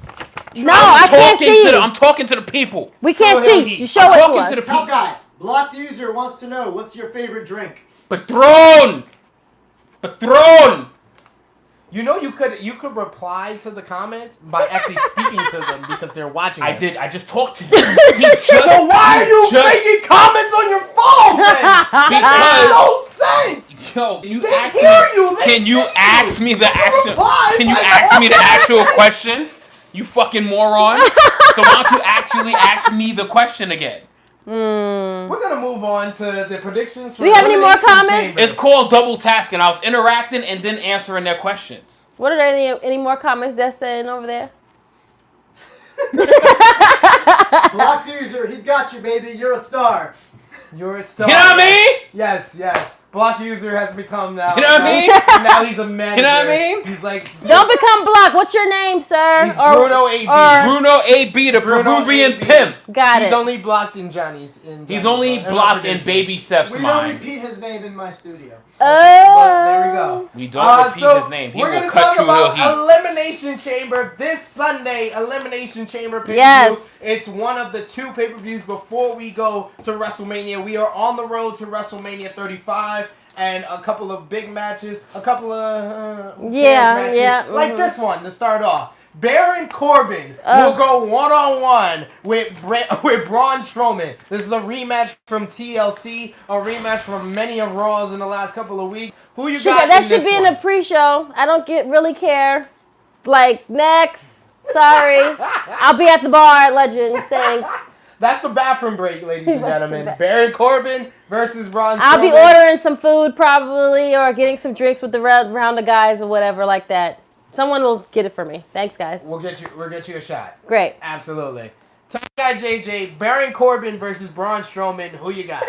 Speaker 3: No, I can't see you.
Speaker 2: I'm talking to the people.
Speaker 3: We can't
Speaker 1: Show him
Speaker 3: see.
Speaker 1: heat.
Speaker 3: You show it to
Speaker 2: talking
Speaker 3: us.
Speaker 2: to the
Speaker 4: Top guy, blocked user wants to know what's your favorite drink.
Speaker 2: Patron.
Speaker 1: You could reply to the comments by actually speaking to them because they're watching.
Speaker 2: I
Speaker 1: it.
Speaker 2: did. I just talked to you.
Speaker 1: So why are you making comments on your phone then?
Speaker 2: Because
Speaker 1: No sense.
Speaker 2: yo, can you
Speaker 1: They
Speaker 2: ask
Speaker 1: hear
Speaker 2: me?
Speaker 1: you. They
Speaker 2: Can you
Speaker 1: see
Speaker 2: ask me the
Speaker 1: You
Speaker 2: actual?
Speaker 1: reply,
Speaker 2: Can you
Speaker 1: like,
Speaker 2: ask me the actual question? You fucking moron. So why don't you actually ask me the question again?
Speaker 1: We're gonna move on to the predictions.
Speaker 3: Do we have any more comments?
Speaker 1: Chamber.
Speaker 2: It's called double tasking. I was interacting and then answering their questions.
Speaker 3: What are there any more comments that's saying over there?
Speaker 4: Blocked user, he's got you, baby. You're a star.
Speaker 1: You're a star.
Speaker 2: You know what I mean?
Speaker 1: Yes. Block user has become now.
Speaker 2: You know what I mean?
Speaker 1: Now he's a manager.
Speaker 2: You know what I mean?
Speaker 1: He's like.
Speaker 3: Don't become blocked. What's your name, sir?
Speaker 1: He's Bruno AB.
Speaker 2: Bruno AB, the
Speaker 1: Bruno
Speaker 2: Peruvian
Speaker 1: AB.
Speaker 2: pimp.
Speaker 3: Got
Speaker 1: He's
Speaker 3: it.
Speaker 1: only blocked in Johnny's.
Speaker 2: He's only blocked in Baby Seth's
Speaker 4: We don't
Speaker 2: mind.
Speaker 4: repeat his name in my studio.
Speaker 1: Well, there we go.
Speaker 2: We don't repeat
Speaker 1: so
Speaker 2: his name. He
Speaker 1: we're
Speaker 2: will
Speaker 1: gonna
Speaker 2: cut
Speaker 1: talk
Speaker 2: you real
Speaker 1: about
Speaker 2: heat.
Speaker 1: Elimination Chamber this Sunday. Elimination Chamber pay-per-view.
Speaker 3: Yes.
Speaker 1: It's one of the two pay-per-views before we go to WrestleMania. We are on the road to WrestleMania 35. And a couple of big matches, a couple of matches, like this one to start off. Baron Corbin will go one-on-one with Braun Strowman. This is a rematch from TLC, a rematch from many of Raw's in the last couple of weeks. Who you got?
Speaker 3: That should be in the pre-show. I don't really care. Like, next. Sorry. I'll be at the bar at Legends. Thanks.
Speaker 1: That's the bathroom break, ladies and gentlemen. Baron Corbin versus Braun Strowman.
Speaker 3: I'll be ordering some food probably, or getting some drinks with the round of guys or whatever like that. Someone will get it for me. Thanks, guys.
Speaker 1: We'll get you a shot.
Speaker 3: Great.
Speaker 1: Absolutely. Top guy JJ, Baron Corbin versus Braun Strowman. Who you got?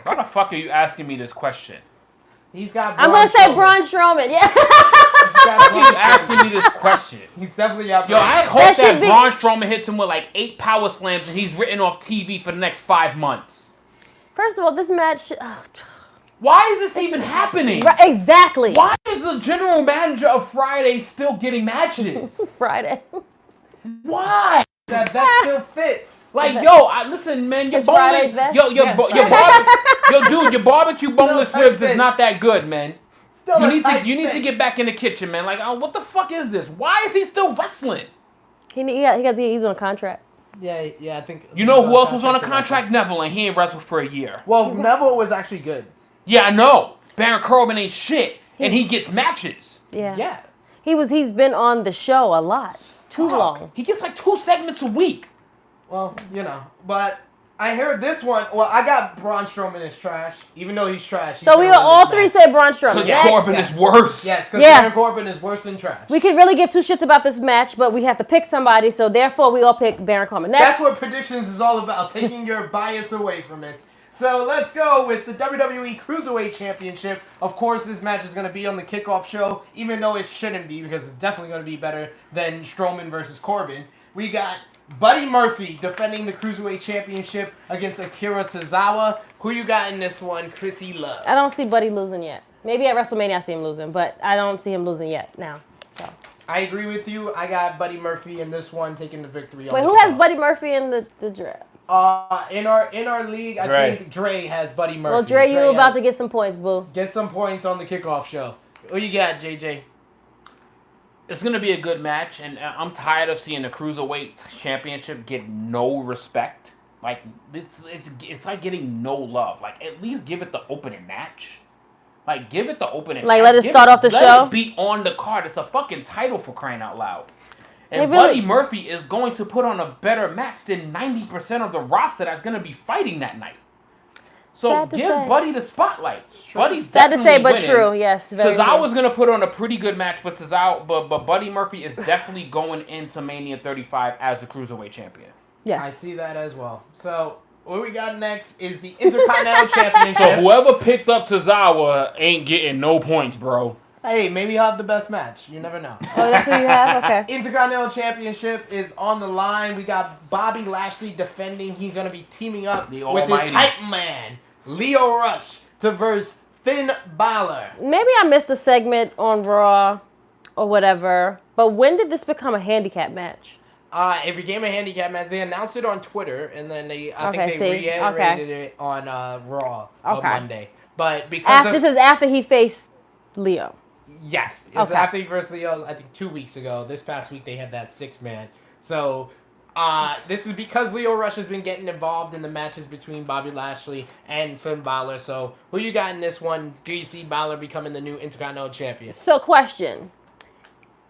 Speaker 2: Why the fuck are you asking me this question?
Speaker 1: He's got.
Speaker 3: I'm gonna say Braun Strowman. Yeah.
Speaker 2: Why are you asking me this question?
Speaker 1: He's definitely out.
Speaker 2: Yo, I hope that Braun Strowman hits him with like 8 power slams and he's written off TV for the next 5 months.
Speaker 3: First of all, this match.
Speaker 2: Why is this even happening?
Speaker 3: Right, exactly.
Speaker 2: Why is the general manager of Friday still getting matches?
Speaker 3: Friday.
Speaker 2: Why?
Speaker 1: That still fits.
Speaker 2: Like, yo, listen, man, your
Speaker 3: Friday's vest?
Speaker 2: your barbecue boneless ribs is not that good, man.
Speaker 1: Still
Speaker 2: You need to get back in the kitchen, man. Like, what the fuck is this? Why is he still wrestling?
Speaker 3: He's on a contract.
Speaker 1: Yeah, I think.
Speaker 2: You know who else was on a contract? Neville, and he ain't wrestled for a year.
Speaker 1: Well, Neville was actually good.
Speaker 2: Yeah, I know. Baron Corbin ain't shit, and he gets matches.
Speaker 3: Yeah. He's been on the show a lot. Too long.
Speaker 2: He gets like 2 segments a week.
Speaker 1: Well, but I heard this one. Well, I got Braun Strowman is trash, even though he's trash.
Speaker 3: So we all three say Braun Strowman.
Speaker 2: Because
Speaker 3: Next.
Speaker 2: Corbin is worse.
Speaker 1: Yes, because
Speaker 3: Yeah.
Speaker 1: Baron Corbin is worse than trash.
Speaker 3: We could really give two shits about this match, but we have to pick somebody, so therefore we all pick Baron Corbin. Next.
Speaker 1: That's what predictions is all about, taking your bias away from it. So let's go with the WWE Cruiserweight Championship. Of course, this match is going to be on the kickoff show, even though it shouldn't be, because it's definitely going to be better than Strowman versus Corbin. We got Buddy Murphy defending the Cruiserweight Championship against Akira Tozawa. Who you got in this one, Krssi Luv?
Speaker 3: I don't see Buddy losing yet. Maybe at WrestleMania I see him losing, but I don't see him losing yet now. So.
Speaker 1: I agree with you. I got Buddy Murphy in this one, taking the victory.
Speaker 3: Wait, who has Buddy Murphy in the draft?
Speaker 1: In our league, I think Dre has Buddy Murphy.
Speaker 3: Well, Dre, you about to get some points, boo.
Speaker 1: Get some points on the kickoff show. What you got, JJ?
Speaker 2: It's going to be a good match, and I'm tired of seeing the Cruiserweight Championship get no respect. Like, it's like getting no love. Like, at least give it the opening match. Like, give it the opening
Speaker 3: Like,
Speaker 2: match.
Speaker 3: let it start off the show?
Speaker 2: Let it be on the card. It's a fucking title, for crying out loud. And Buddy Murphy is going to put on a better match than 90% of the roster that's going to be fighting that night. So give Buddy the spotlight. Buddy's
Speaker 3: sad to say, but
Speaker 2: winning.
Speaker 3: true. Yes, very true.
Speaker 2: Tozawa's going to put on a pretty good match, but Buddy Murphy is definitely going into Mania 35 as the Cruiserweight Champion.
Speaker 3: Yes.
Speaker 1: I see that as well. So what we got next is the Intercontinental Championship.
Speaker 2: So whoever picked up Tozawa ain't getting no points, bro.
Speaker 1: Hey, maybe he'll have the best match. You never know.
Speaker 3: Oh, that's what you have? Okay.
Speaker 1: Intercontinental Championship is on the line. We got Bobby Lashley defending. He's going to be teaming up with his hype man, Lio Rush, to verse Finn Balor.
Speaker 3: Maybe I missed a segment on Raw or whatever, but when did this become a handicap match?
Speaker 1: It became a handicap match. They announced it on Twitter, and then I think they reiterated it on Raw on Monday. But because
Speaker 3: this is after he faced Leo.
Speaker 1: Yes. It's after he versed Leo, I think 2 weeks ago. This past week they had that 6-man. So this is because Lio Rush has been getting involved in the matches between Bobby Lashley and Finn Balor. So who you got in this one? Do you see Balor becoming the new Intercontinental Champion?
Speaker 3: So question.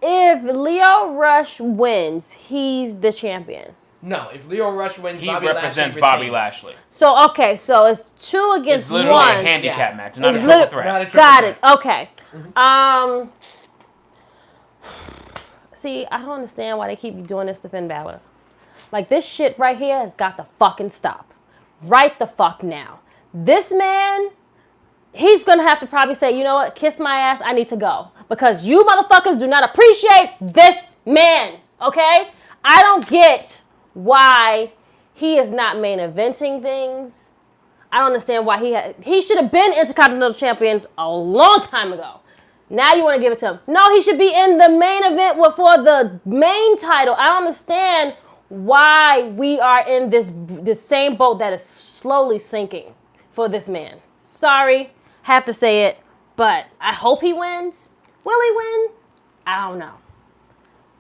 Speaker 3: If Lio Rush wins, he's the champion.
Speaker 1: No, if Lio Rush wins,
Speaker 2: he
Speaker 1: Bobby
Speaker 2: represents
Speaker 1: Lashley
Speaker 2: Bobby Lashley.
Speaker 3: So, okay, so it's 2 against 1.
Speaker 2: It's literally a handicap match, not a
Speaker 3: It's
Speaker 2: triple threat.
Speaker 1: Not a triple
Speaker 3: Got
Speaker 1: threat.
Speaker 3: it. Okay. See, I don't understand why they keep doing this to Finn Balor. Like, this shit right here has got to fucking stop. Right the fuck now. This man, he's going to have to probably say, you know what, kiss my ass, I need to go. Because you motherfuckers do not appreciate this man, okay? I don't get why he is not main eventing things. I don't understand why he should have been Intercontinental Champions a long time ago. Now you want to give it to him. No, he should be in the main event for the main title. I don't understand why we are in this same boat that is slowly sinking for this man. Sorry, have to say it, but I hope he wins. Will he win? I don't know.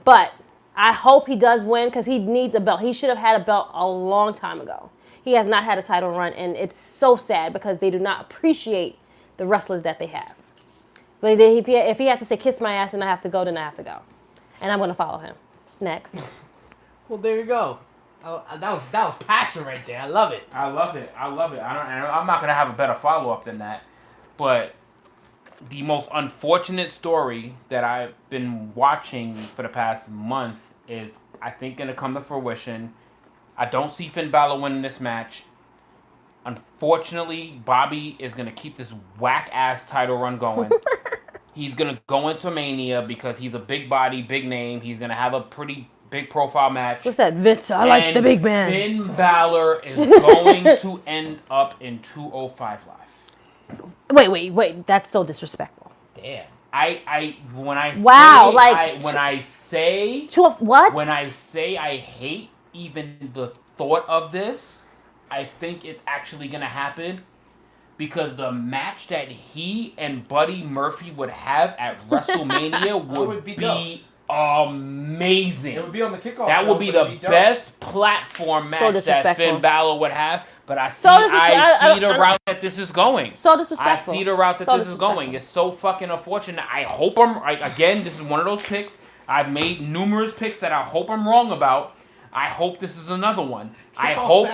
Speaker 3: But I hope he does win because he needs a belt. He should have had a belt a long time ago. He has not had a title run, and it's so sad because they do not appreciate the wrestlers that they have. But if he has to say, kiss my ass and I have to go, then I have to go. And I'm going to follow him. Next.
Speaker 1: Well, there you go. That was passion right there. I love it.
Speaker 2: I love it. I'm not going to have a better follow-up than that. But the most unfortunate story that I've been watching for the past month is, I think, going to come to fruition. I don't see Finn Balor winning this match. Unfortunately, Bobby is going to keep this whack-ass title run going. He's going to go into Mania because he's a big body, big name. He's going to have a pretty big profile match.
Speaker 3: What's that, Vince? I like the big man.
Speaker 2: Finn Balor is going to end up in 205 Live.
Speaker 3: Wait. That's so disrespectful.
Speaker 1: Damn.
Speaker 2: When I say
Speaker 3: what?
Speaker 2: When I say I hate even the thought of this, I think it's actually gonna happen because the match that he and Buddy Murphy would have at WrestleMania would be amazing.
Speaker 1: It would be on the kickoff.
Speaker 2: That would be the best platform match that Finn Balor would have. But I see the route that this is going.
Speaker 3: So disrespectful.
Speaker 2: I see the route that this is going. It's so fucking unfortunate. I hope again, this is one of those picks. I've made numerous picks that I hope I'm wrong about. I hope this is another one. I hope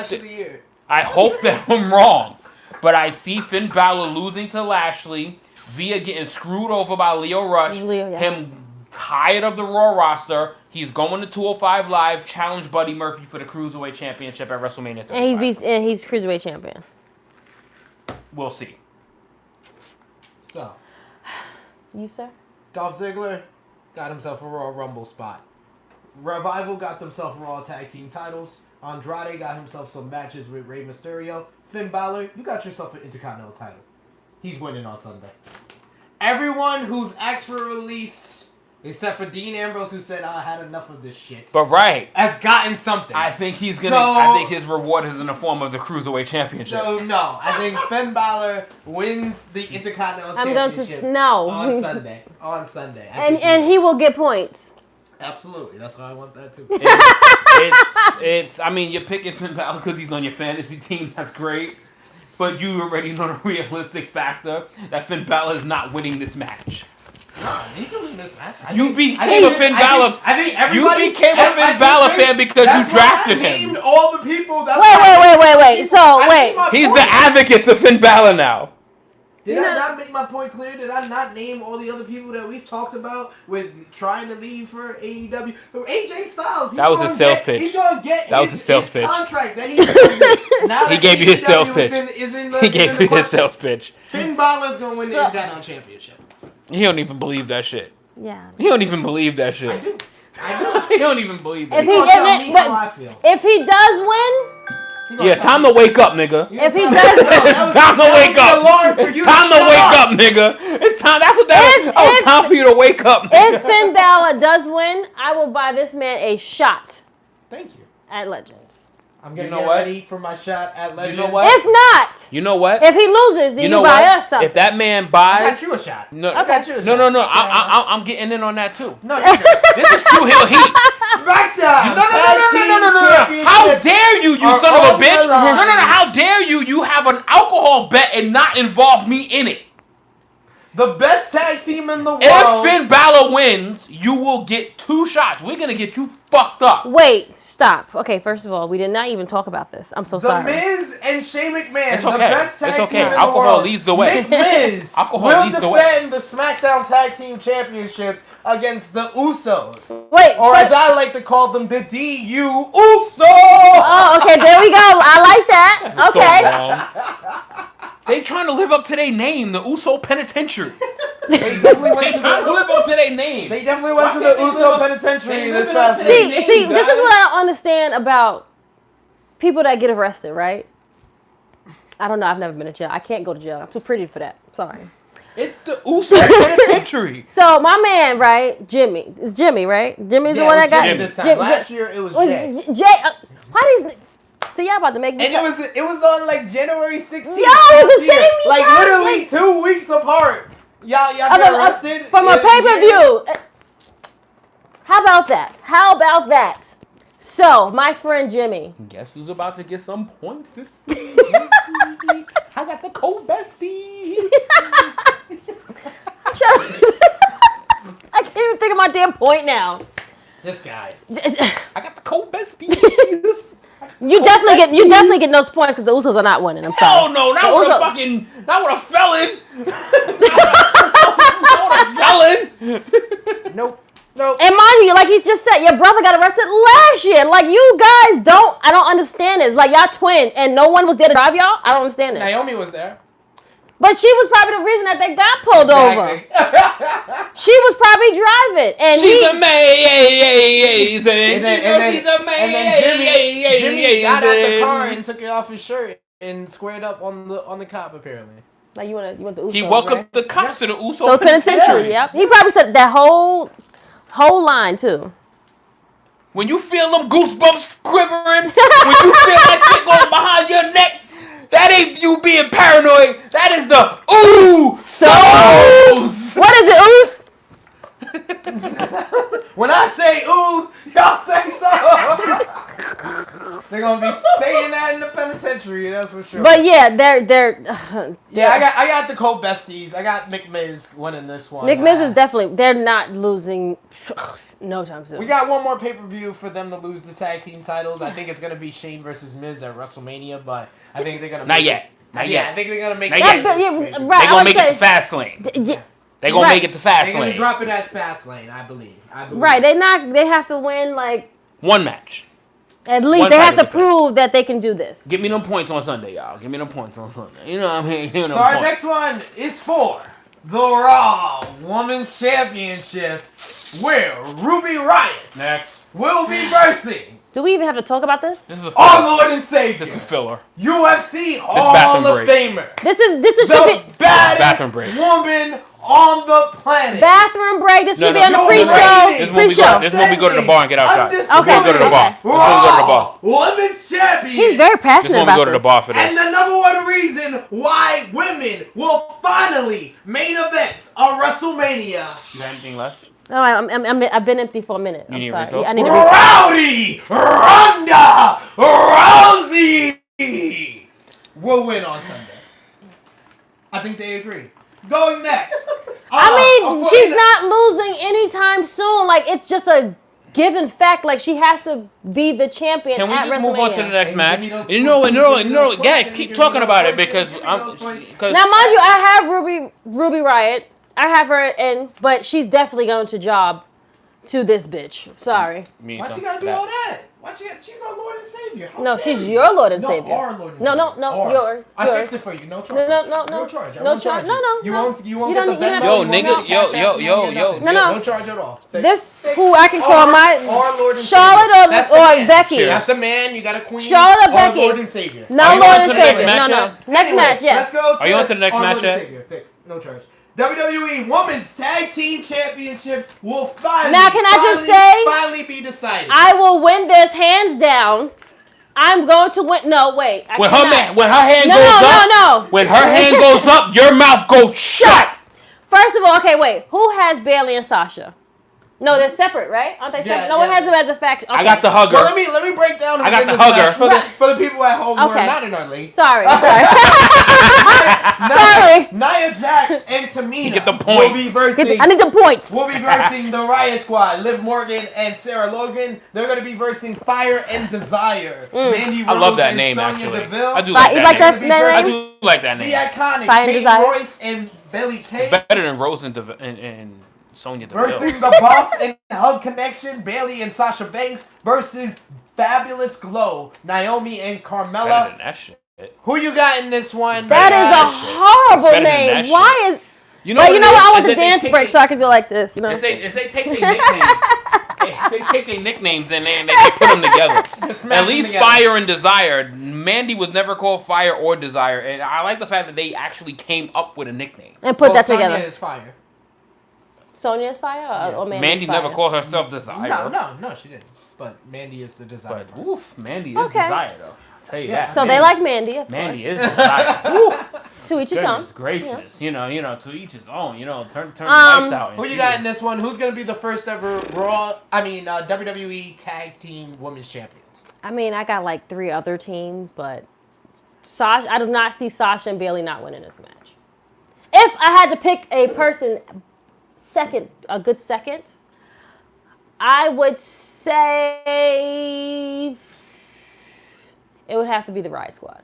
Speaker 2: I hope that I'm wrong. But I see Finn Balor losing to Lashley, Via getting screwed over by Leo Rush, him tired of the Raw roster. He's going to 205 Live, challenge Buddy Murphy for the Cruiserweight Championship at WrestleMania 35.
Speaker 3: And he's Cruiserweight Champion.
Speaker 2: We'll see.
Speaker 1: So,
Speaker 3: You, sir?
Speaker 1: Dolph Ziggler got himself a Royal Rumble spot. Revival got themselves Raw Tag Team titles. Andrade got himself some matches with Rey Mysterio. Finn Balor, you got yourself an Intercontinental title. He's winning on Sunday. Everyone who's asked for release, except for Dean Ambrose, who said, I had enough of this shit,
Speaker 2: But
Speaker 1: has gotten something.
Speaker 2: I think he's gonna. I think his reward is in the form of the Cruiserweight Championship.
Speaker 1: So no, I think Finn Balor wins the Intercontinental Championship on Sunday. On Sunday,
Speaker 3: and he will get points.
Speaker 1: Absolutely, that's why I want that too.
Speaker 2: It's. I mean, you're picking Finn Balor because he's on your fantasy team. That's great. But you already know the realistic factor that Finn Balor is not winning this match.
Speaker 1: Nah, he can win this match.
Speaker 2: You became a Finn Balor.
Speaker 1: I think everybody.
Speaker 2: You became a Finn Balor fan because you drafted him.
Speaker 1: Named all the people.
Speaker 3: Wait. So wait.
Speaker 2: He's the advocate to Finn Balor now.
Speaker 1: Did I not make my point clear? Did I not name all the other people that we've talked about with trying to leave for AEW? AJ Styles.
Speaker 2: That was his sales pitch.
Speaker 1: He's gonna get his contract that he
Speaker 2: He gave you his sales pitch. He gave you his sales pitch.
Speaker 1: Finn Balor's gonna win the Intercontinental Championship.
Speaker 2: He don't even believe that shit.
Speaker 3: Yeah.
Speaker 2: He don't even believe that shit.
Speaker 1: I do.
Speaker 2: He don't even believe that.
Speaker 3: If he does win,
Speaker 2: yeah, time to wake up, nigga.
Speaker 3: If he does win,
Speaker 2: It's time to wake up. It's time to wake up, nigga. It's time. That's what that is. Oh, it's time for you to wake up, nigga.
Speaker 3: If Finn Balor does win, I will buy this man a shot
Speaker 1: Thank you.
Speaker 3: at Legends.
Speaker 1: I'm gonna get ready for my shot at Legends.
Speaker 2: You know what?
Speaker 3: If not,
Speaker 2: You know what?
Speaker 3: if he loses, then you buy us something.
Speaker 2: If that man
Speaker 1: I
Speaker 2: buys,
Speaker 1: got you a shot.
Speaker 2: no,
Speaker 3: Okay.
Speaker 2: no. I'm getting in on that too.
Speaker 1: No,
Speaker 2: This is True Heel Heat.
Speaker 1: SmackDown.
Speaker 2: No. How dare you son of a bitch? No. How dare you? You have an alcohol bet and not involve me in it.
Speaker 1: The best tag team in the world.
Speaker 2: If Finn Balor wins, you will get 2 shots. We're gonna get you fucked up.
Speaker 3: Wait, stop. Okay, first of all, we did not even talk about this. I'm so sorry.
Speaker 1: The Miz and Shane McMahon,
Speaker 2: It's okay.
Speaker 1: the best tag team in the
Speaker 2: Alcohol
Speaker 1: world.
Speaker 2: leads the way.
Speaker 1: Miz
Speaker 2: Alcohol
Speaker 1: will
Speaker 2: leads the way.
Speaker 1: defend the SmackDown Tag Team Championship against the Usos.
Speaker 3: Wait,
Speaker 1: Or as I like to call them, the DU Uso.
Speaker 3: Oh, okay, there we go. I like that.
Speaker 2: So
Speaker 3: Okay.
Speaker 2: wrong. They trying to live up to their name, the Uso Penitentiary.
Speaker 1: They definitely went
Speaker 2: They
Speaker 1: to
Speaker 2: trying to live up to their name.
Speaker 1: They definitely went to the Uso Penitentiary this past
Speaker 3: See,
Speaker 1: week.
Speaker 3: this is what I don't understand about people that get arrested, right? I don't know. I've never been to jail. I can't go to jail. I'm too pretty for that. Sorry.
Speaker 2: It's the Uso Penitentiary.
Speaker 3: So my man, right, Jimmy. It's Jimmy, right? Jimmy's the one that got
Speaker 1: this time. Last year it was Jay.
Speaker 3: Why these? See, y'all about to make me.
Speaker 1: And it was on like January 16th.
Speaker 3: Yo, it was the same
Speaker 1: like
Speaker 3: time,
Speaker 1: literally 2 weeks apart. Y'all got arrested
Speaker 3: from a pay-per-view. How about that? How about that? So, my friend Jimmy.
Speaker 2: Guess who's about to get some points this week? I got the cold bestie.
Speaker 3: I can't even think of my damn point now.
Speaker 1: This guy.
Speaker 2: I got the cold bestie.
Speaker 3: You definitely get those points because the Usos are not winning. I'm sorry.
Speaker 2: Oh no, not with a felon. Not with a felon.
Speaker 1: Nope.
Speaker 3: And mind you, like he just said, your brother got arrested last year. Like you guys I don't understand this. Like y'all twin and no one was there to drive y'all. I don't understand this.
Speaker 1: Naomi was there.
Speaker 3: But she was probably the reason that they got pulled over. She was probably driving, and
Speaker 2: she's amazing.
Speaker 1: And then Jimmy got out the car and took it off his shirt and squared up on the cop apparently.
Speaker 3: Like you want the Usos,
Speaker 2: he welcomed the cops to the Uso
Speaker 3: so penitentiary. Yep. He probably said that whole line too.
Speaker 2: When you feel them goosebumps quivering, when you feel that shit going behind your neck. That ain't you being paranoid. That is the ooze.
Speaker 3: What is it, ooze?
Speaker 1: When I say ooze, y'all say so. They're gonna be saying that in the penitentiary, that's for sure.
Speaker 3: But yeah, they're
Speaker 1: yeah, I got the co-besties. I got McMiz winning this one.
Speaker 3: McMiz is definitely. They're not losing. No time soon.
Speaker 1: We got one more pay-per-view for them to lose the tag team titles. I think it's gonna be Shane versus Miz at WrestleMania, but I think they're gonna
Speaker 2: Not yet.
Speaker 1: I think they're gonna make
Speaker 2: Not
Speaker 1: it.
Speaker 2: yet.
Speaker 3: Right,
Speaker 2: They're gonna make it to Fastlane.
Speaker 3: Yeah,
Speaker 2: They're gonna make it to
Speaker 1: They're
Speaker 2: Fastlane.
Speaker 1: gonna drop it as Fastlane, I believe.
Speaker 3: right. They have to win like
Speaker 2: One match.
Speaker 3: at least
Speaker 2: One
Speaker 3: they have to
Speaker 2: title defense.
Speaker 3: prove that they can do this.
Speaker 2: Give me them points on Sunday, y'all. Give me them points on Sunday. You know what I mean? Give me them
Speaker 1: So our
Speaker 2: points.
Speaker 1: next one is for the Raw Women's Championship, where Ruby Riott
Speaker 2: Next.
Speaker 1: will be versing
Speaker 3: Do we even have to talk about this?
Speaker 2: This is a
Speaker 1: our
Speaker 2: filler.
Speaker 1: Lord and Savior,
Speaker 2: This is a filler.
Speaker 1: UFC Hall
Speaker 2: bathroom
Speaker 1: of
Speaker 2: break.
Speaker 1: Famer,
Speaker 3: This is
Speaker 1: the
Speaker 3: should be
Speaker 1: baddest
Speaker 2: bathroom break.
Speaker 1: woman on the planet.
Speaker 3: bathroom break. This should
Speaker 2: No,
Speaker 3: be on the
Speaker 1: no,
Speaker 3: pre-show.
Speaker 1: right.
Speaker 2: This is when we go. This is when we go to the bar and get our shots. This is when we go to the bar. This is when we go to the bar.
Speaker 1: Women's champion.
Speaker 3: He's very
Speaker 2: This is
Speaker 3: passionate
Speaker 2: when we
Speaker 3: about
Speaker 2: go to the
Speaker 3: this.
Speaker 2: bar for
Speaker 1: And
Speaker 2: this.
Speaker 1: the number one reason why women will finally main event a WrestleMania.
Speaker 2: You got anything left?
Speaker 3: No, I've been empty for a minute.
Speaker 2: You
Speaker 3: I'm
Speaker 2: need a
Speaker 3: sorry.
Speaker 2: refill?
Speaker 3: I need to
Speaker 1: Rowdy Ronda Rousey will win on Sunday. I think they agree. Going next.
Speaker 3: I mean, she's not losing anytime soon. Like, it's just a given fact. Like, she has to be the champion
Speaker 2: Can we
Speaker 3: at
Speaker 2: just move on to the
Speaker 3: WrestleMania.
Speaker 2: next
Speaker 1: Hey,
Speaker 2: match?
Speaker 1: give me those
Speaker 2: You know,
Speaker 1: points,
Speaker 2: no,
Speaker 1: give me
Speaker 2: no,
Speaker 1: those
Speaker 2: guys,
Speaker 1: points,
Speaker 2: keep
Speaker 1: give me
Speaker 2: talking
Speaker 1: those
Speaker 2: about it
Speaker 1: points,
Speaker 2: because
Speaker 1: give me
Speaker 2: I'm.
Speaker 1: those points.
Speaker 2: Cause
Speaker 3: Now, mind you, I have Ruby Riott. I have her in, but she's definitely going to job to this bitch. Sorry.
Speaker 1: Why she gotta do all that? She's our Lord and Savior. How
Speaker 3: No,
Speaker 1: dare
Speaker 3: she's
Speaker 1: you?
Speaker 3: your Lord and
Speaker 1: No,
Speaker 3: Savior.
Speaker 1: our Lord and
Speaker 3: No,
Speaker 1: Savior.
Speaker 3: no, yours.
Speaker 1: I
Speaker 3: yours.
Speaker 1: fixed it for you. No charge.
Speaker 3: No.
Speaker 1: No charge. I
Speaker 3: No
Speaker 1: won't
Speaker 3: charge.
Speaker 1: you.
Speaker 3: No.
Speaker 1: You won't
Speaker 3: You
Speaker 1: get
Speaker 3: don't-
Speaker 1: the
Speaker 3: you don't-
Speaker 1: Venmo.
Speaker 2: Yo,
Speaker 1: you won't
Speaker 2: nigga,
Speaker 1: get
Speaker 2: yo,
Speaker 1: Cash App,
Speaker 2: yo,
Speaker 1: you
Speaker 2: yo,
Speaker 1: won't get
Speaker 2: yo.
Speaker 1: nothing.
Speaker 3: No.
Speaker 1: No charge at all.
Speaker 3: This who I can call
Speaker 1: Our Lord and
Speaker 3: Charlotte
Speaker 1: Savior. That's the
Speaker 3: or
Speaker 1: man.
Speaker 3: Becky.
Speaker 1: That's the man. You got a queen.
Speaker 3: Charlotte or
Speaker 1: Our
Speaker 3: Becky.
Speaker 1: Lord and Savior.
Speaker 3: No
Speaker 2: Are you
Speaker 3: Lord
Speaker 2: on
Speaker 3: and
Speaker 2: to the next
Speaker 3: Savior.
Speaker 2: match
Speaker 3: No.
Speaker 2: yet?
Speaker 3: Next
Speaker 1: Anyway,
Speaker 3: match, yes.
Speaker 1: Let's go to
Speaker 2: Are you on to the next
Speaker 1: our
Speaker 2: match
Speaker 1: Lord and
Speaker 2: yet?
Speaker 1: Savior. Fixed. No charge. WWE Women's Tag Team Championships will finally,
Speaker 3: Now, can I just say-
Speaker 1: finally be decided.
Speaker 3: I will win this hands down. I'm going to win. No, wait. I
Speaker 2: when
Speaker 3: cannot.
Speaker 2: her hand
Speaker 3: No,
Speaker 2: goes
Speaker 3: no,
Speaker 2: up,
Speaker 3: no.
Speaker 2: when her hand goes up, your mouth goes shut.
Speaker 3: First of all, okay, wait. Who has Bailey and Sasha? No, they're separate, right? Aren't they separate?
Speaker 1: Yeah,
Speaker 3: No one
Speaker 1: yeah.
Speaker 3: has them as a faction. Okay.
Speaker 2: I got the hugger.
Speaker 1: Well, let me break down.
Speaker 2: I got the
Speaker 1: this
Speaker 2: hugger.
Speaker 1: match for the people at home who
Speaker 3: Okay.
Speaker 1: are not in our league.
Speaker 3: Sorry.
Speaker 1: Nia,
Speaker 3: Sorry.
Speaker 1: Nia Jax and Tamina
Speaker 2: You get the point.
Speaker 1: will be versing.
Speaker 3: I need the points.
Speaker 1: We'll be versing the Riot Squad, Liv Morgan and Sarah Logan. They're going to be versing Fire and Desire. Mandy Rose
Speaker 2: I love that
Speaker 1: and
Speaker 2: name,
Speaker 1: Sonya
Speaker 2: actually.
Speaker 1: Deville.
Speaker 2: I do
Speaker 3: Like-
Speaker 2: like
Speaker 3: you
Speaker 2: that
Speaker 3: like
Speaker 2: name.
Speaker 3: that
Speaker 2: I
Speaker 3: name?
Speaker 2: do like that
Speaker 1: The
Speaker 2: name.
Speaker 1: iconic
Speaker 3: Fire and
Speaker 1: Peyton
Speaker 3: Desire.
Speaker 1: Royce and Billy Kay.
Speaker 2: It's better than Rose and Sonya Deville.
Speaker 1: Versing the Boss and Hug Connection, Bailey and Sasha Banks versus Fabulous Glow, Naomi and
Speaker 2: Better
Speaker 1: Carmella.
Speaker 2: than that shit.
Speaker 1: Who you got in this one?
Speaker 3: That
Speaker 2: better
Speaker 3: is
Speaker 2: than
Speaker 3: a
Speaker 2: that shit.
Speaker 3: horrible
Speaker 2: It's better than that
Speaker 3: name.
Speaker 2: shit.
Speaker 3: Why is?
Speaker 2: You
Speaker 3: But you know what? I want
Speaker 2: the
Speaker 3: the dance break so I can go like this. You know.
Speaker 2: If they take their nicknames, if they take their nicknames and they put them together.
Speaker 1: Just smash
Speaker 2: At
Speaker 1: them
Speaker 2: least
Speaker 1: together.
Speaker 2: Fire and Desire. Mandy was never called Fire or Desire, and I like the fact that they actually came up with a nickname.
Speaker 3: And put that
Speaker 1: Sonya
Speaker 3: together.
Speaker 1: is Fire.
Speaker 3: Sonya's Fire or Mandy's
Speaker 2: Mandy
Speaker 3: Fire?
Speaker 2: never called herself Desire.
Speaker 1: No, she didn't. But Mandy is the desire.
Speaker 2: But oof, Mandy is
Speaker 3: Okay.
Speaker 2: Desire though. I'll tell you
Speaker 1: Yeah.
Speaker 2: that.
Speaker 3: So they like Mandy, of
Speaker 2: Mandy
Speaker 3: course.
Speaker 2: is Desire.
Speaker 3: To each his own.
Speaker 2: Goodness gracious, you know, to each his own. You know, turn the
Speaker 3: Um,
Speaker 2: lights out. and
Speaker 1: Who you
Speaker 2: she
Speaker 1: got
Speaker 2: was-
Speaker 1: in this one? Who's gonna be the first ever WWE Tag Team Women's Champions?
Speaker 3: I mean, I got like 3 other teams, but Sasha, I do not see Sasha and Bailey not winning this match. If I had to pick a person a good second, I would say it would have to be the Riot Squad.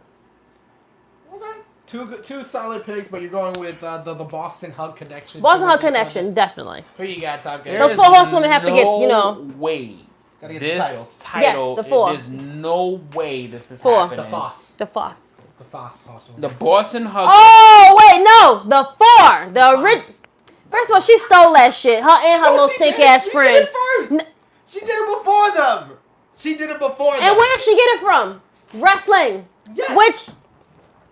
Speaker 1: Okay. Two solid picks, but you're going with the Boston Hug Connection.
Speaker 3: Boston Hug
Speaker 1: Who
Speaker 3: Connection, definitely.
Speaker 1: you got, Top Gun?
Speaker 3: Those
Speaker 2: There
Speaker 3: 4
Speaker 2: is
Speaker 3: horsewomen have to get, you know.
Speaker 2: No way.
Speaker 1: Gotta get the
Speaker 2: This
Speaker 1: titles.
Speaker 2: title,
Speaker 3: Yes, the 4.
Speaker 2: There's no way this is
Speaker 3: 4.
Speaker 2: happening.
Speaker 1: The Foss.
Speaker 3: The Foss.
Speaker 1: The Foss Horsewoman.
Speaker 2: The Boston Hug.
Speaker 3: Oh, wait, no. The 4. The original. First of all, she stole that shit. Her and her little
Speaker 1: she
Speaker 3: stink
Speaker 1: did.
Speaker 3: ass
Speaker 1: She
Speaker 3: friend.
Speaker 1: did it first. She did it before them. She did it before them.
Speaker 3: And where did she get it from? Wrestling.
Speaker 1: Yes.
Speaker 3: Which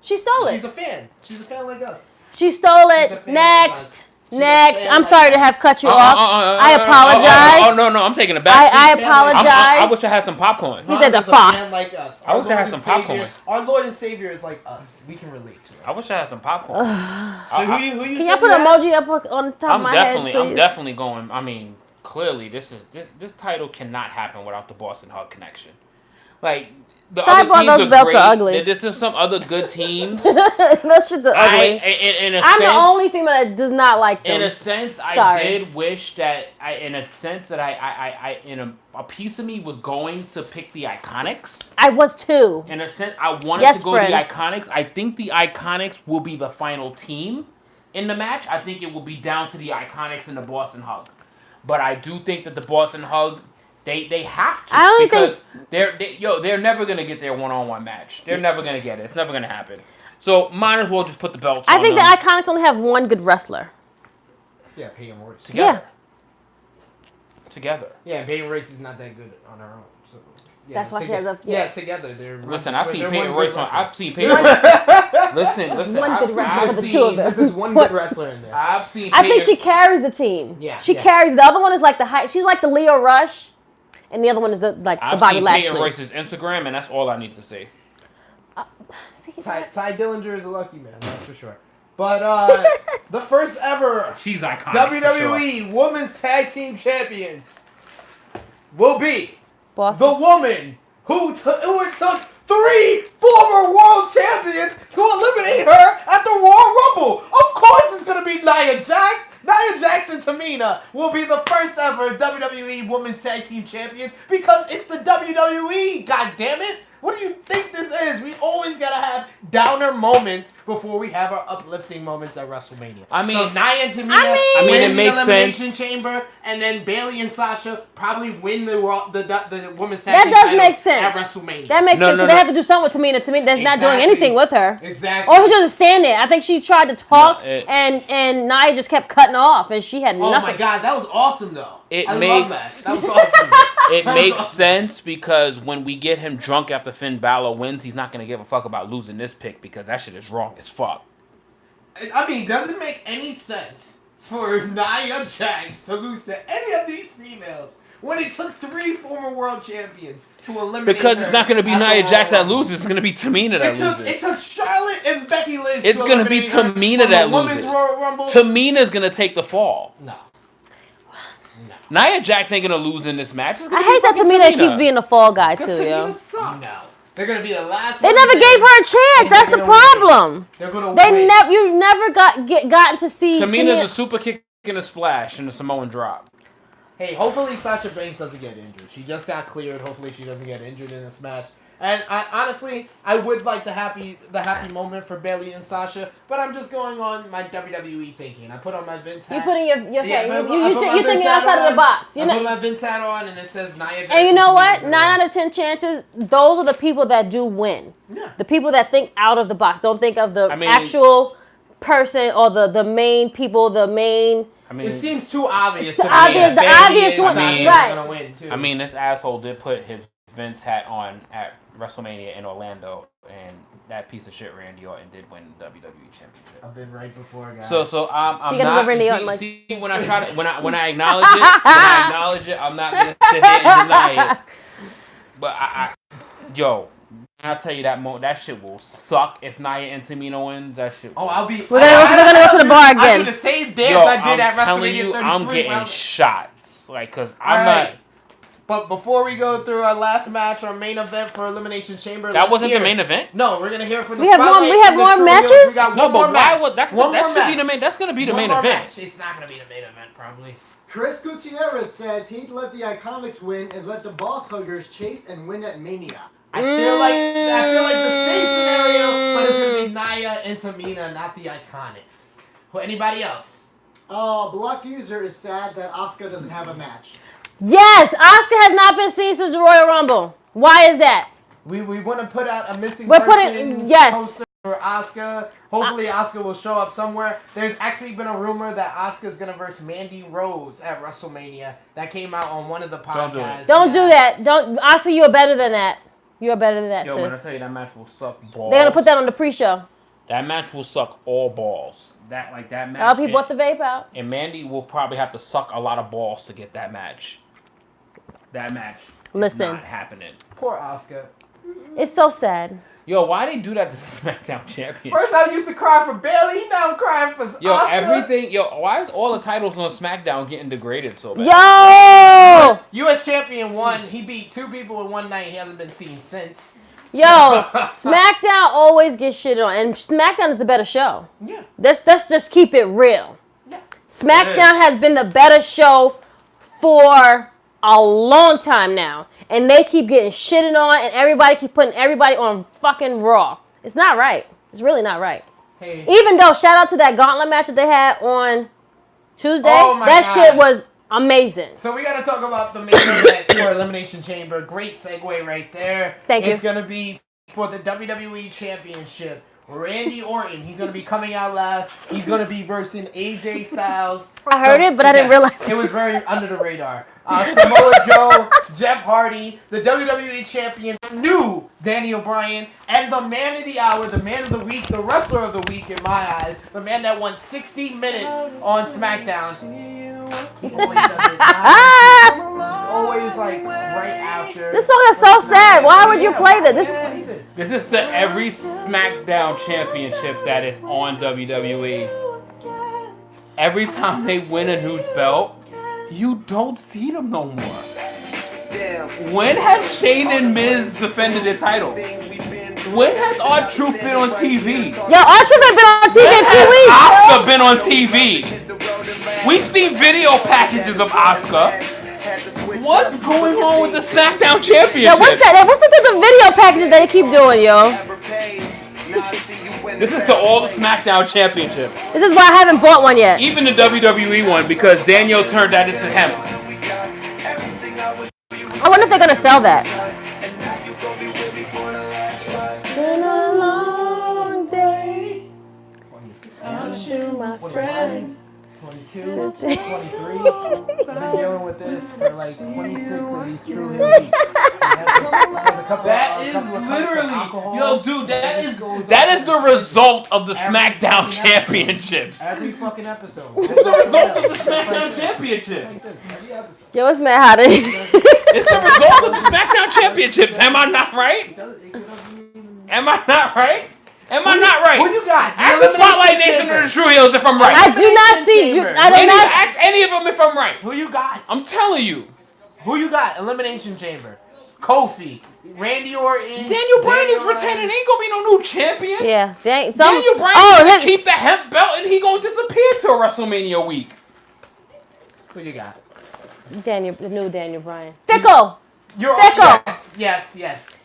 Speaker 3: she stole
Speaker 1: She's
Speaker 3: it.
Speaker 1: a fan. She's a fan like us.
Speaker 3: She stole
Speaker 1: She's a
Speaker 3: it.
Speaker 1: fan
Speaker 3: Next.
Speaker 1: like-
Speaker 3: Next.
Speaker 1: fan
Speaker 3: I'm
Speaker 1: like
Speaker 3: sorry to
Speaker 1: us.
Speaker 3: have cut you off. I
Speaker 2: Oh,
Speaker 3: apologize.
Speaker 2: no, I'm taking it back.
Speaker 3: I
Speaker 1: fan like-
Speaker 3: apologize.
Speaker 2: I wish I had some popcorn.
Speaker 3: He said the
Speaker 1: Han's a fan
Speaker 3: Foss.
Speaker 1: like us.
Speaker 2: I
Speaker 1: Our
Speaker 2: wish I had
Speaker 1: Lord
Speaker 2: some
Speaker 1: and Savior-
Speaker 2: popcorn.
Speaker 1: Our Lord and Savior is like us. We can relate to it.
Speaker 2: I wish I had some popcorn.
Speaker 1: So who you
Speaker 3: Can
Speaker 1: said
Speaker 3: y'all put
Speaker 1: you
Speaker 3: an
Speaker 1: had?
Speaker 3: emoji up on the top of
Speaker 2: I'm
Speaker 3: my
Speaker 2: definitely,
Speaker 3: head, please?
Speaker 2: I'm definitely going. I mean, clearly, this title cannot happen without the Boston Hug Connection. Like, The
Speaker 3: Sidebar,
Speaker 2: other teams
Speaker 3: those belts
Speaker 2: great.
Speaker 3: are ugly.
Speaker 2: There's just some other good teams.
Speaker 3: Those shits are ugly. I'm the only female that does not like them.
Speaker 2: In a sense, I
Speaker 3: Sorry.
Speaker 2: did wish that a piece of me was going to pick the Iconics.
Speaker 3: I was too.
Speaker 2: In a sense, I wanted to go to the Iconics. I think the Iconics will be the final team in the match. I think it will be down to the Iconics and the Boston Hug. But I do think that the Boston Hug, they have to.
Speaker 3: I don't
Speaker 2: because they're never going to get their one-on-one match. They're never going to get it. It's never going to happen. So might as well just put the belts on
Speaker 3: I think
Speaker 2: them.
Speaker 3: the Iconics only have one good wrestler.
Speaker 1: Yeah, Peyton Royce.
Speaker 2: Together.
Speaker 3: Yeah.
Speaker 2: Together.
Speaker 1: Yeah, Peyton Royce is not that good on her own. So, yeah,
Speaker 3: That's why she has a...
Speaker 1: Yeah, together. They're
Speaker 2: Listen, I've seen Peyton Royce on... I've seen
Speaker 1: Peyton...
Speaker 2: Listen.
Speaker 3: One good wrestler for the two of them.
Speaker 1: This is one good wrestler in there.
Speaker 2: I've seen
Speaker 3: I think she carries the team.
Speaker 1: Yeah.
Speaker 3: She carries... The other one is like the high... She's like the Leo Rush. And the other one is the Bobby Lashley.
Speaker 2: I've seen Peyton Royce's Instagram, and that's all I need to see.
Speaker 1: Ty Dillinger is a lucky man, that's for sure. But the first ever
Speaker 2: she's iconic
Speaker 1: WWE Women's Tag Team Champions will be
Speaker 3: Boston.
Speaker 1: the woman who it took 3 former world champions to eliminate her at the Royal Rumble. Of course it's going to be Nia Jax. Nia Jax and Tamina will be the first ever WWE Women's Tag Team Champions because it's the WWE, goddammit. What do you think this is? We always gotta have downer moments before we have our uplifting moments at WrestleMania.
Speaker 2: I mean,
Speaker 1: so Nia and Tamina
Speaker 2: win
Speaker 1: win
Speaker 2: it
Speaker 1: the
Speaker 2: makes
Speaker 1: Elimination
Speaker 2: sense.
Speaker 1: Chamber, and then Bayley and Sasha probably win the Women's Tag
Speaker 3: That
Speaker 1: Team
Speaker 3: does
Speaker 1: titles
Speaker 3: make sense.
Speaker 1: at WrestleMania.
Speaker 3: That makes sense, because they have to do something with Tamina. Tamina that's not doing anything with her.
Speaker 1: Exactly.
Speaker 3: Or she doesn't stand there. I think she tried to talk, and Nia just kept cutting off, and she had nothing.
Speaker 1: Oh my God, that was awesome though. I love that. That was awesome.
Speaker 2: It makes sense because when we get him drunk after Finn Balor wins, he's not going to give a fuck about losing this pick because that shit is wrong as fuck.
Speaker 1: I mean, does it make any sense for Nia Jax to lose to any of these females when it took 3 former world champions to eliminate
Speaker 2: Because
Speaker 1: her
Speaker 2: it's not going to be
Speaker 1: at the
Speaker 2: Nia
Speaker 1: Royal
Speaker 2: Jax that
Speaker 1: Rumble?
Speaker 2: loses. It's going to be Tamina that loses.
Speaker 1: It took Charlotte and Becky Lynch.
Speaker 2: It's going to be Tamina that loses. Tamina's going to take the fall.
Speaker 1: No.
Speaker 2: Nia Jax ain't going to lose in this match.
Speaker 3: I hate that Tamina keeps being the fall guy too, yo.
Speaker 1: No. They're going to be the last
Speaker 3: They
Speaker 1: one
Speaker 3: never gave her a chance. That's the problem.
Speaker 1: They're going to win.
Speaker 3: You've never gotten to see
Speaker 2: Tamina's a super kick and a splash and a Samoan drop.
Speaker 1: Hey, hopefully Sasha Banks doesn't get injured. She just got cleared. Hopefully she doesn't get injured in this match. And I would like the happy moment for Bayley and Sasha, but I'm just going on my WWE thinking. I put on my Vince hat.
Speaker 3: You're putting your
Speaker 1: Yeah,
Speaker 3: you're thinking outside of the box.
Speaker 1: I put my Vince hat on, and it says Nia Jax.
Speaker 3: And you know what? 9 out of 10 chances, those are the people that do win.
Speaker 1: Yeah.
Speaker 3: The people that think out of the box. Don't think of the actual person or the main people, the main...
Speaker 1: it seems too obvious.
Speaker 3: The obvious one, right?
Speaker 1: Gonna win too.
Speaker 2: I mean, this asshole did put his Vince hat on at WrestleMania in Orlando, and that piece of shit Randy Orton did win the WWE Championship.
Speaker 1: I've been right before, guys.
Speaker 2: So I'm
Speaker 3: not.
Speaker 2: See, when I try to when I acknowledge it, I'm not gonna sit here and deny it. But I'll tell you that shit will suck if Nia and Tamina wins. That shit.
Speaker 1: I'll be.
Speaker 3: We're gonna go to the bar again.
Speaker 1: I'll do the same dance I did at WrestleMania 33.
Speaker 2: Telling you, I'm getting shots, cause I'm not.
Speaker 1: But before we go through our last match, our main event for Elimination Chamber,
Speaker 2: that wasn't the main event.
Speaker 1: No, we're gonna hear from the.
Speaker 3: We have more matches.
Speaker 1: We got
Speaker 2: no,
Speaker 1: one more
Speaker 2: but
Speaker 1: match.
Speaker 2: That should be the main. That's gonna be the main event.
Speaker 1: Match. It's not gonna be the main event, probably.
Speaker 4: Chris Gutierrez says he'd let the Iconics win and let the Boss Huggers chase and win at Mania.
Speaker 1: I feel like the same scenario, but it's gonna be Nia and Tamina, not the Iconics. Anybody else?
Speaker 4: Block User is sad that Asuka doesn't have a match.
Speaker 3: Yes, Asuka has not been seen since the Royal Rumble. Why is that?
Speaker 1: We want to put out a missing
Speaker 3: persons
Speaker 1: poster for Asuka. Hopefully Asuka will show up somewhere. There's actually been a rumor that Asuka's gonna verse Mandy Rose at WrestleMania. That came out on one of the podcasts.
Speaker 3: Don't do that. Don't, Asuka, you are better than that. You are better than that, sis.
Speaker 2: When I tell you that match will suck balls.
Speaker 3: They're gonna put that on the pre-show.
Speaker 2: That match will suck all balls. That match.
Speaker 3: Oh, he brought the vape out.
Speaker 2: And Mandy will probably have to suck a lot of balls to get that match. That match.
Speaker 3: Listen.
Speaker 2: Is not happening.
Speaker 1: Poor Asuka.
Speaker 3: It's so sad.
Speaker 2: Yo, why they do that to the SmackDown champion?
Speaker 1: First I used to cry for Bayley, now I'm crying for Asuka.
Speaker 2: Everything. Why is all the titles on SmackDown getting degraded so bad?
Speaker 3: Yo!
Speaker 1: US champion won. He beat 2 people in one night. He hasn't been seen since.
Speaker 3: Yo, SmackDown always gets shit on, and SmackDown is the better show.
Speaker 1: Yeah.
Speaker 3: Let's just keep it real.
Speaker 1: Yeah.
Speaker 3: SmackDown has been the better show for a long time now, and they keep getting shitted on, and everybody keep putting everybody on fucking Raw. It's not right. It's really not right.
Speaker 1: Hey.
Speaker 3: Even though, shout out to that gauntlet match that they had on Tuesday.
Speaker 1: Oh my
Speaker 3: that
Speaker 1: God.
Speaker 3: shit was amazing.
Speaker 1: So we gotta talk about the main event for Elimination Chamber. Great segue right there.
Speaker 3: Thank you.
Speaker 1: It's gonna be for the WWE Championship. Randy Orton, he's gonna be coming out last. He's gonna be versing AJ Styles.
Speaker 3: I heard it, but I didn't realize.
Speaker 1: It was very under the radar. Samoa Joe, Jeff Hardy, the WWE Champion, new Daniel Bryan, and the Man of the Hour, the Man of the Week, the Wrestler of the Week in my eyes, the man that won 60 minutes on SmackDown. He always does it. Always like right after.
Speaker 3: This song is so sad. Why would you play this?
Speaker 2: This is the every SmackDown championship that is on WWE. Every time they win a new belt, you don't see them no more. When have Shane and Miz defended their titles? When has R-Truth been on TV?
Speaker 3: Yo, R-Truth has been on TV in 2 weeks.
Speaker 2: Asuka been on TV? We've seen video packages of Asuka. What's going on with the SmackDown Championship?
Speaker 3: Yeah, what's that? What's with the video packages that they keep doing, yo?
Speaker 2: This is to all the SmackDown Championships.
Speaker 3: This is why I haven't bought one yet.
Speaker 2: Even the WWE one, because Daniel turned that into hemp.
Speaker 3: I wonder if they're gonna sell that. Been a long day. Without you, my friend.
Speaker 1: 22, 23. I've been dealing with this for like 26 of these truly weeks.
Speaker 2: That is literally, yo, dude, that is the result of the SmackDown Championships.
Speaker 1: Every fucking episode.
Speaker 2: It's the result of the SmackDown Championships.
Speaker 3: Yo, it's mad hot.
Speaker 2: It's the result of the SmackDown Championships. Am I not right? Am I not right? Am I not right?
Speaker 1: Who you got?
Speaker 2: Ask the Spotlight Nation or the True Heels if I'm right.
Speaker 3: I do not see. I do not.
Speaker 2: Ask any of them if I'm right.
Speaker 1: Who you got?
Speaker 2: I'm telling you.
Speaker 1: Who you got? Elimination Chamber. Kofi. Randy Orton.
Speaker 2: Daniel Bryan is retaining. Ain't gonna be no new champion.
Speaker 3: Yeah,
Speaker 2: Daniel Bryan's gonna keep the hemp belt and he gonna disappear till WrestleMania week.
Speaker 1: Who you got?
Speaker 3: the new Daniel Bryan. Fickle.
Speaker 1: You're
Speaker 3: Fickle.
Speaker 1: Yes.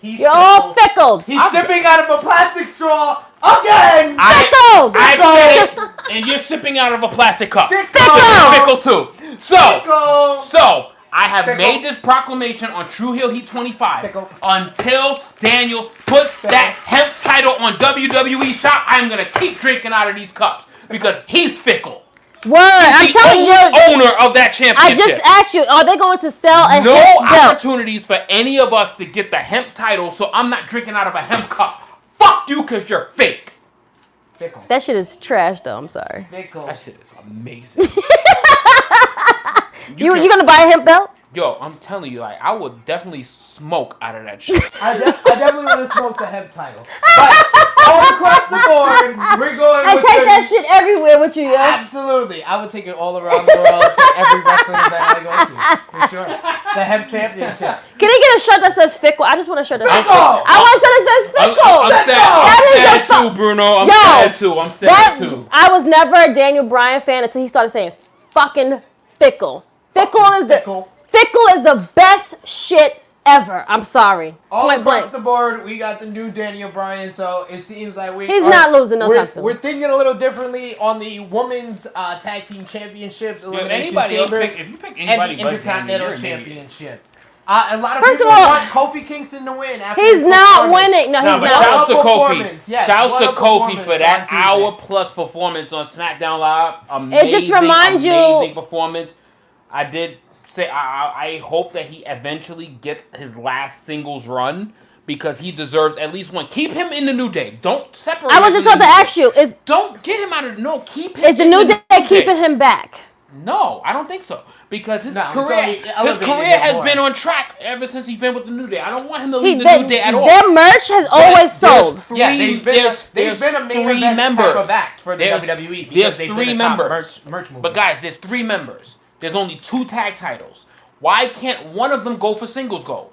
Speaker 3: You're all fickle.
Speaker 1: He's sipping out of a plastic straw again.
Speaker 3: Fickle.
Speaker 2: I said it, and you're sipping out of a plastic cup.
Speaker 1: Fickle.
Speaker 2: Fickle too. So I have made this proclamation on True Heel Heat 25. Until Daniel puts that hemp title on WWE Shop, I'm gonna keep drinking out of these cups because he's fickle.
Speaker 3: Word, I'm telling you.
Speaker 2: Owner of that championship.
Speaker 3: I just asked you, are they going to sell a hemp
Speaker 2: No
Speaker 3: belt?
Speaker 2: opportunities for any of us to get the hemp title, so I'm not drinking out of a hemp cup. Fuck you, because you're fake.
Speaker 1: Fickle.
Speaker 3: That shit is trash, though. I'm sorry.
Speaker 1: Fickle.
Speaker 2: That shit is amazing.
Speaker 3: You gonna buy a hemp belt?
Speaker 2: Yo, I'm telling you, like, I would definitely smoke out of that shit.
Speaker 1: I definitely want to smoke the hemp title. But all across the board, we're going
Speaker 3: I
Speaker 1: with
Speaker 3: take that shit everywhere with you, yo.
Speaker 1: Absolutely. I would take it all around the world to every wrestling event I go to. For sure. The hemp championship.
Speaker 3: Can I get a shirt that says Fickle? I just want a shirt that says
Speaker 1: Fickle!
Speaker 3: Fickle. I want a shirt that says Fickle.
Speaker 2: I'm sad too, Bruno. I'm sad too.
Speaker 3: I was never a Daniel Bryan fan until he started saying fucking Fickle. Fickle is the best shit ever. I'm sorry.
Speaker 1: All across the board, we got the new Daniel Bryan, so it seems like
Speaker 3: he's not losing no time soon.
Speaker 1: We're thinking a little differently on the women's tag team championships, Elimination Chamber,
Speaker 2: if you pick anybody
Speaker 1: and the Intercontinental
Speaker 2: but
Speaker 1: Championship. A lot of
Speaker 3: First
Speaker 1: people
Speaker 3: of all,
Speaker 1: want Kofi Kingston to win. After
Speaker 3: he's not winning. No, he's
Speaker 2: but
Speaker 3: not.
Speaker 2: shouts to Kofi.
Speaker 1: Yes,
Speaker 2: Shouts to Kofi for that
Speaker 1: on Tuesday.
Speaker 2: hour-plus performance on SmackDown Live. Amazing,
Speaker 3: It just reminds you.
Speaker 2: Amazing performance. I did say I hope that he eventually gets his last singles run because he deserves at least one. Keep him in the New Day. Don't separate.
Speaker 3: I was just about to ask you.
Speaker 2: Don't get him out of keep him.
Speaker 3: Is the New Day keeping him back?
Speaker 2: No, I don't think so. Because his career
Speaker 1: has
Speaker 2: been on track ever since he's been with the New Day. I don't want him to leave the New Day at all.
Speaker 3: Their merch has always sold.
Speaker 1: They've been a main event type of act for the WWE.
Speaker 2: There's 3 members.
Speaker 1: Merch movement.
Speaker 2: But guys, there's 3 members. There's only 2 tag titles. Why can't one of them go for singles gold?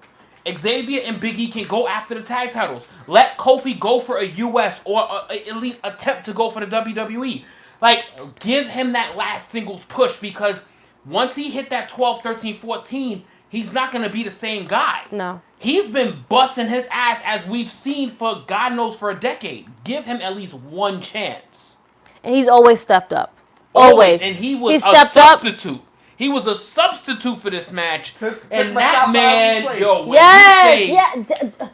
Speaker 2: Xavier and Big E can go after the tag titles. Let Kofi go for a US or at least attempt to go for the WWE. Like, give him that last singles push because once he hit that 12, 13, 14, he's not going to be the same guy.
Speaker 3: No.
Speaker 2: He's been busting his ass as we've seen for God knows for a decade. Give him at least one chance.
Speaker 3: And he's always stepped up. Always.
Speaker 2: And he was a
Speaker 3: stepped up.
Speaker 2: substitute. He was a substitute for this match.
Speaker 1: Took
Speaker 2: and that
Speaker 1: Mustafa Ali's
Speaker 2: man, yo, when
Speaker 3: Yes.
Speaker 2: you say,
Speaker 3: Yeah.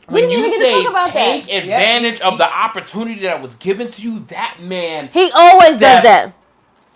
Speaker 2: when
Speaker 3: We didn't
Speaker 2: you
Speaker 3: even get to
Speaker 2: say
Speaker 3: talk about
Speaker 2: take
Speaker 3: that.
Speaker 2: advantage of the opportunity that was given to you, that man
Speaker 3: He always does
Speaker 2: Stepped
Speaker 3: that.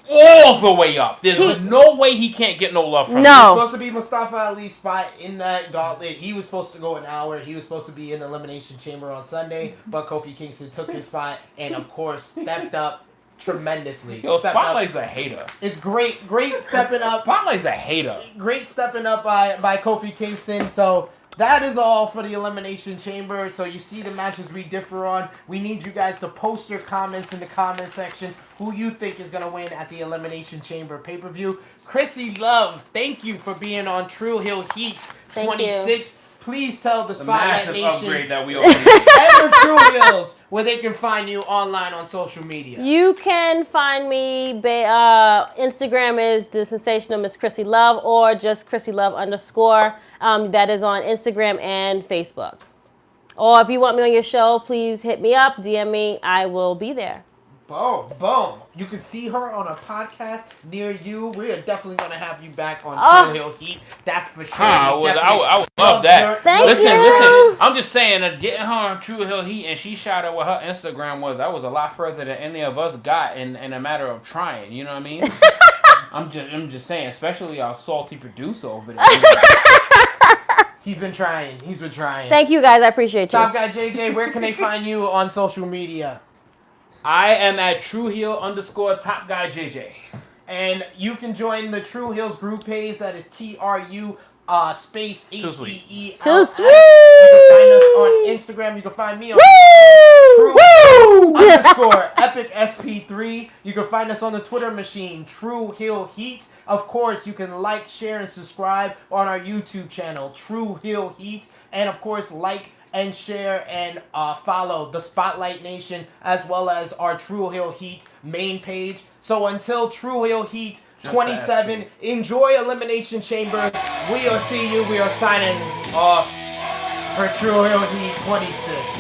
Speaker 2: all the way up. There's no way he can't get no love from
Speaker 3: No.
Speaker 2: you.
Speaker 1: It was supposed to be Mustafa Ali's spot in that gauntlet. He was supposed to go an hour. He was supposed to be in the Elimination Chamber on Sunday, but Kofi Kingston took his spot and, of course, stepped up tremendously.
Speaker 2: Yo,
Speaker 1: Stepped
Speaker 2: Spotlight's
Speaker 1: up.
Speaker 2: a hater.
Speaker 1: It's great stepping up.
Speaker 2: Spotlight's a hater.
Speaker 1: Great stepping up by Kofi Kingston. So that is all for the Elimination Chamber. So you see the matches we differ on. We need you guys to post your comments in the comment section. Who you think is going to win at the Elimination Chamber pay-per-view. Krssi Luv, thank you for being on True Hill Heat
Speaker 3: Thank
Speaker 1: 26. Please tell the
Speaker 2: The
Speaker 1: Spotlight
Speaker 2: massive
Speaker 1: Nation
Speaker 2: upgrade that we
Speaker 1: and
Speaker 2: opened.
Speaker 1: the True Hills where they can find you online on social media.
Speaker 3: You can find me. Instagram is the sensational Miss Krssi Luv or just Krssi Luv _ that is on Instagram and Facebook. Or if you want me on your show, please hit me up, DM me. I will be there.
Speaker 1: Boom, boom. You can see her on a podcast near you. We are definitely going to have you back on True Hill Heat. That's for sure.
Speaker 2: I would love
Speaker 1: love
Speaker 2: that.
Speaker 3: Thank
Speaker 2: listen,
Speaker 3: you.
Speaker 2: I'm just saying that getting her on True Hill Heat and she shouted what her Instagram was. That was a lot further than any of us got in a matter of trying. You know what I mean? I'm just saying, especially our salty producer over there.
Speaker 1: He's been trying.
Speaker 3: Thank you guys. I appreciate you.
Speaker 1: Top Guy JJ, where can they find you on social media?
Speaker 2: I am at TrueHeel _ Top Guy JJ.
Speaker 1: And you can join the True Hills group page. That is TRU space
Speaker 2: Too sweet.
Speaker 1: HEE.
Speaker 3: Too sweet.
Speaker 1: You can find us on Instagram. You can find me on
Speaker 3: Woo!
Speaker 1: _Epic SP3. You can find us on the Twitter machine, True Hill Heat. Of course, you can like, share, and subscribe on our YouTube channel, True Hill Heat. And of course, like and share and follow the Spotlight Nation as well as our True Hill Heat main page. So until True Hill Heat 27, enjoy Elimination Chamber. We are signing off for True Hill Heat 26.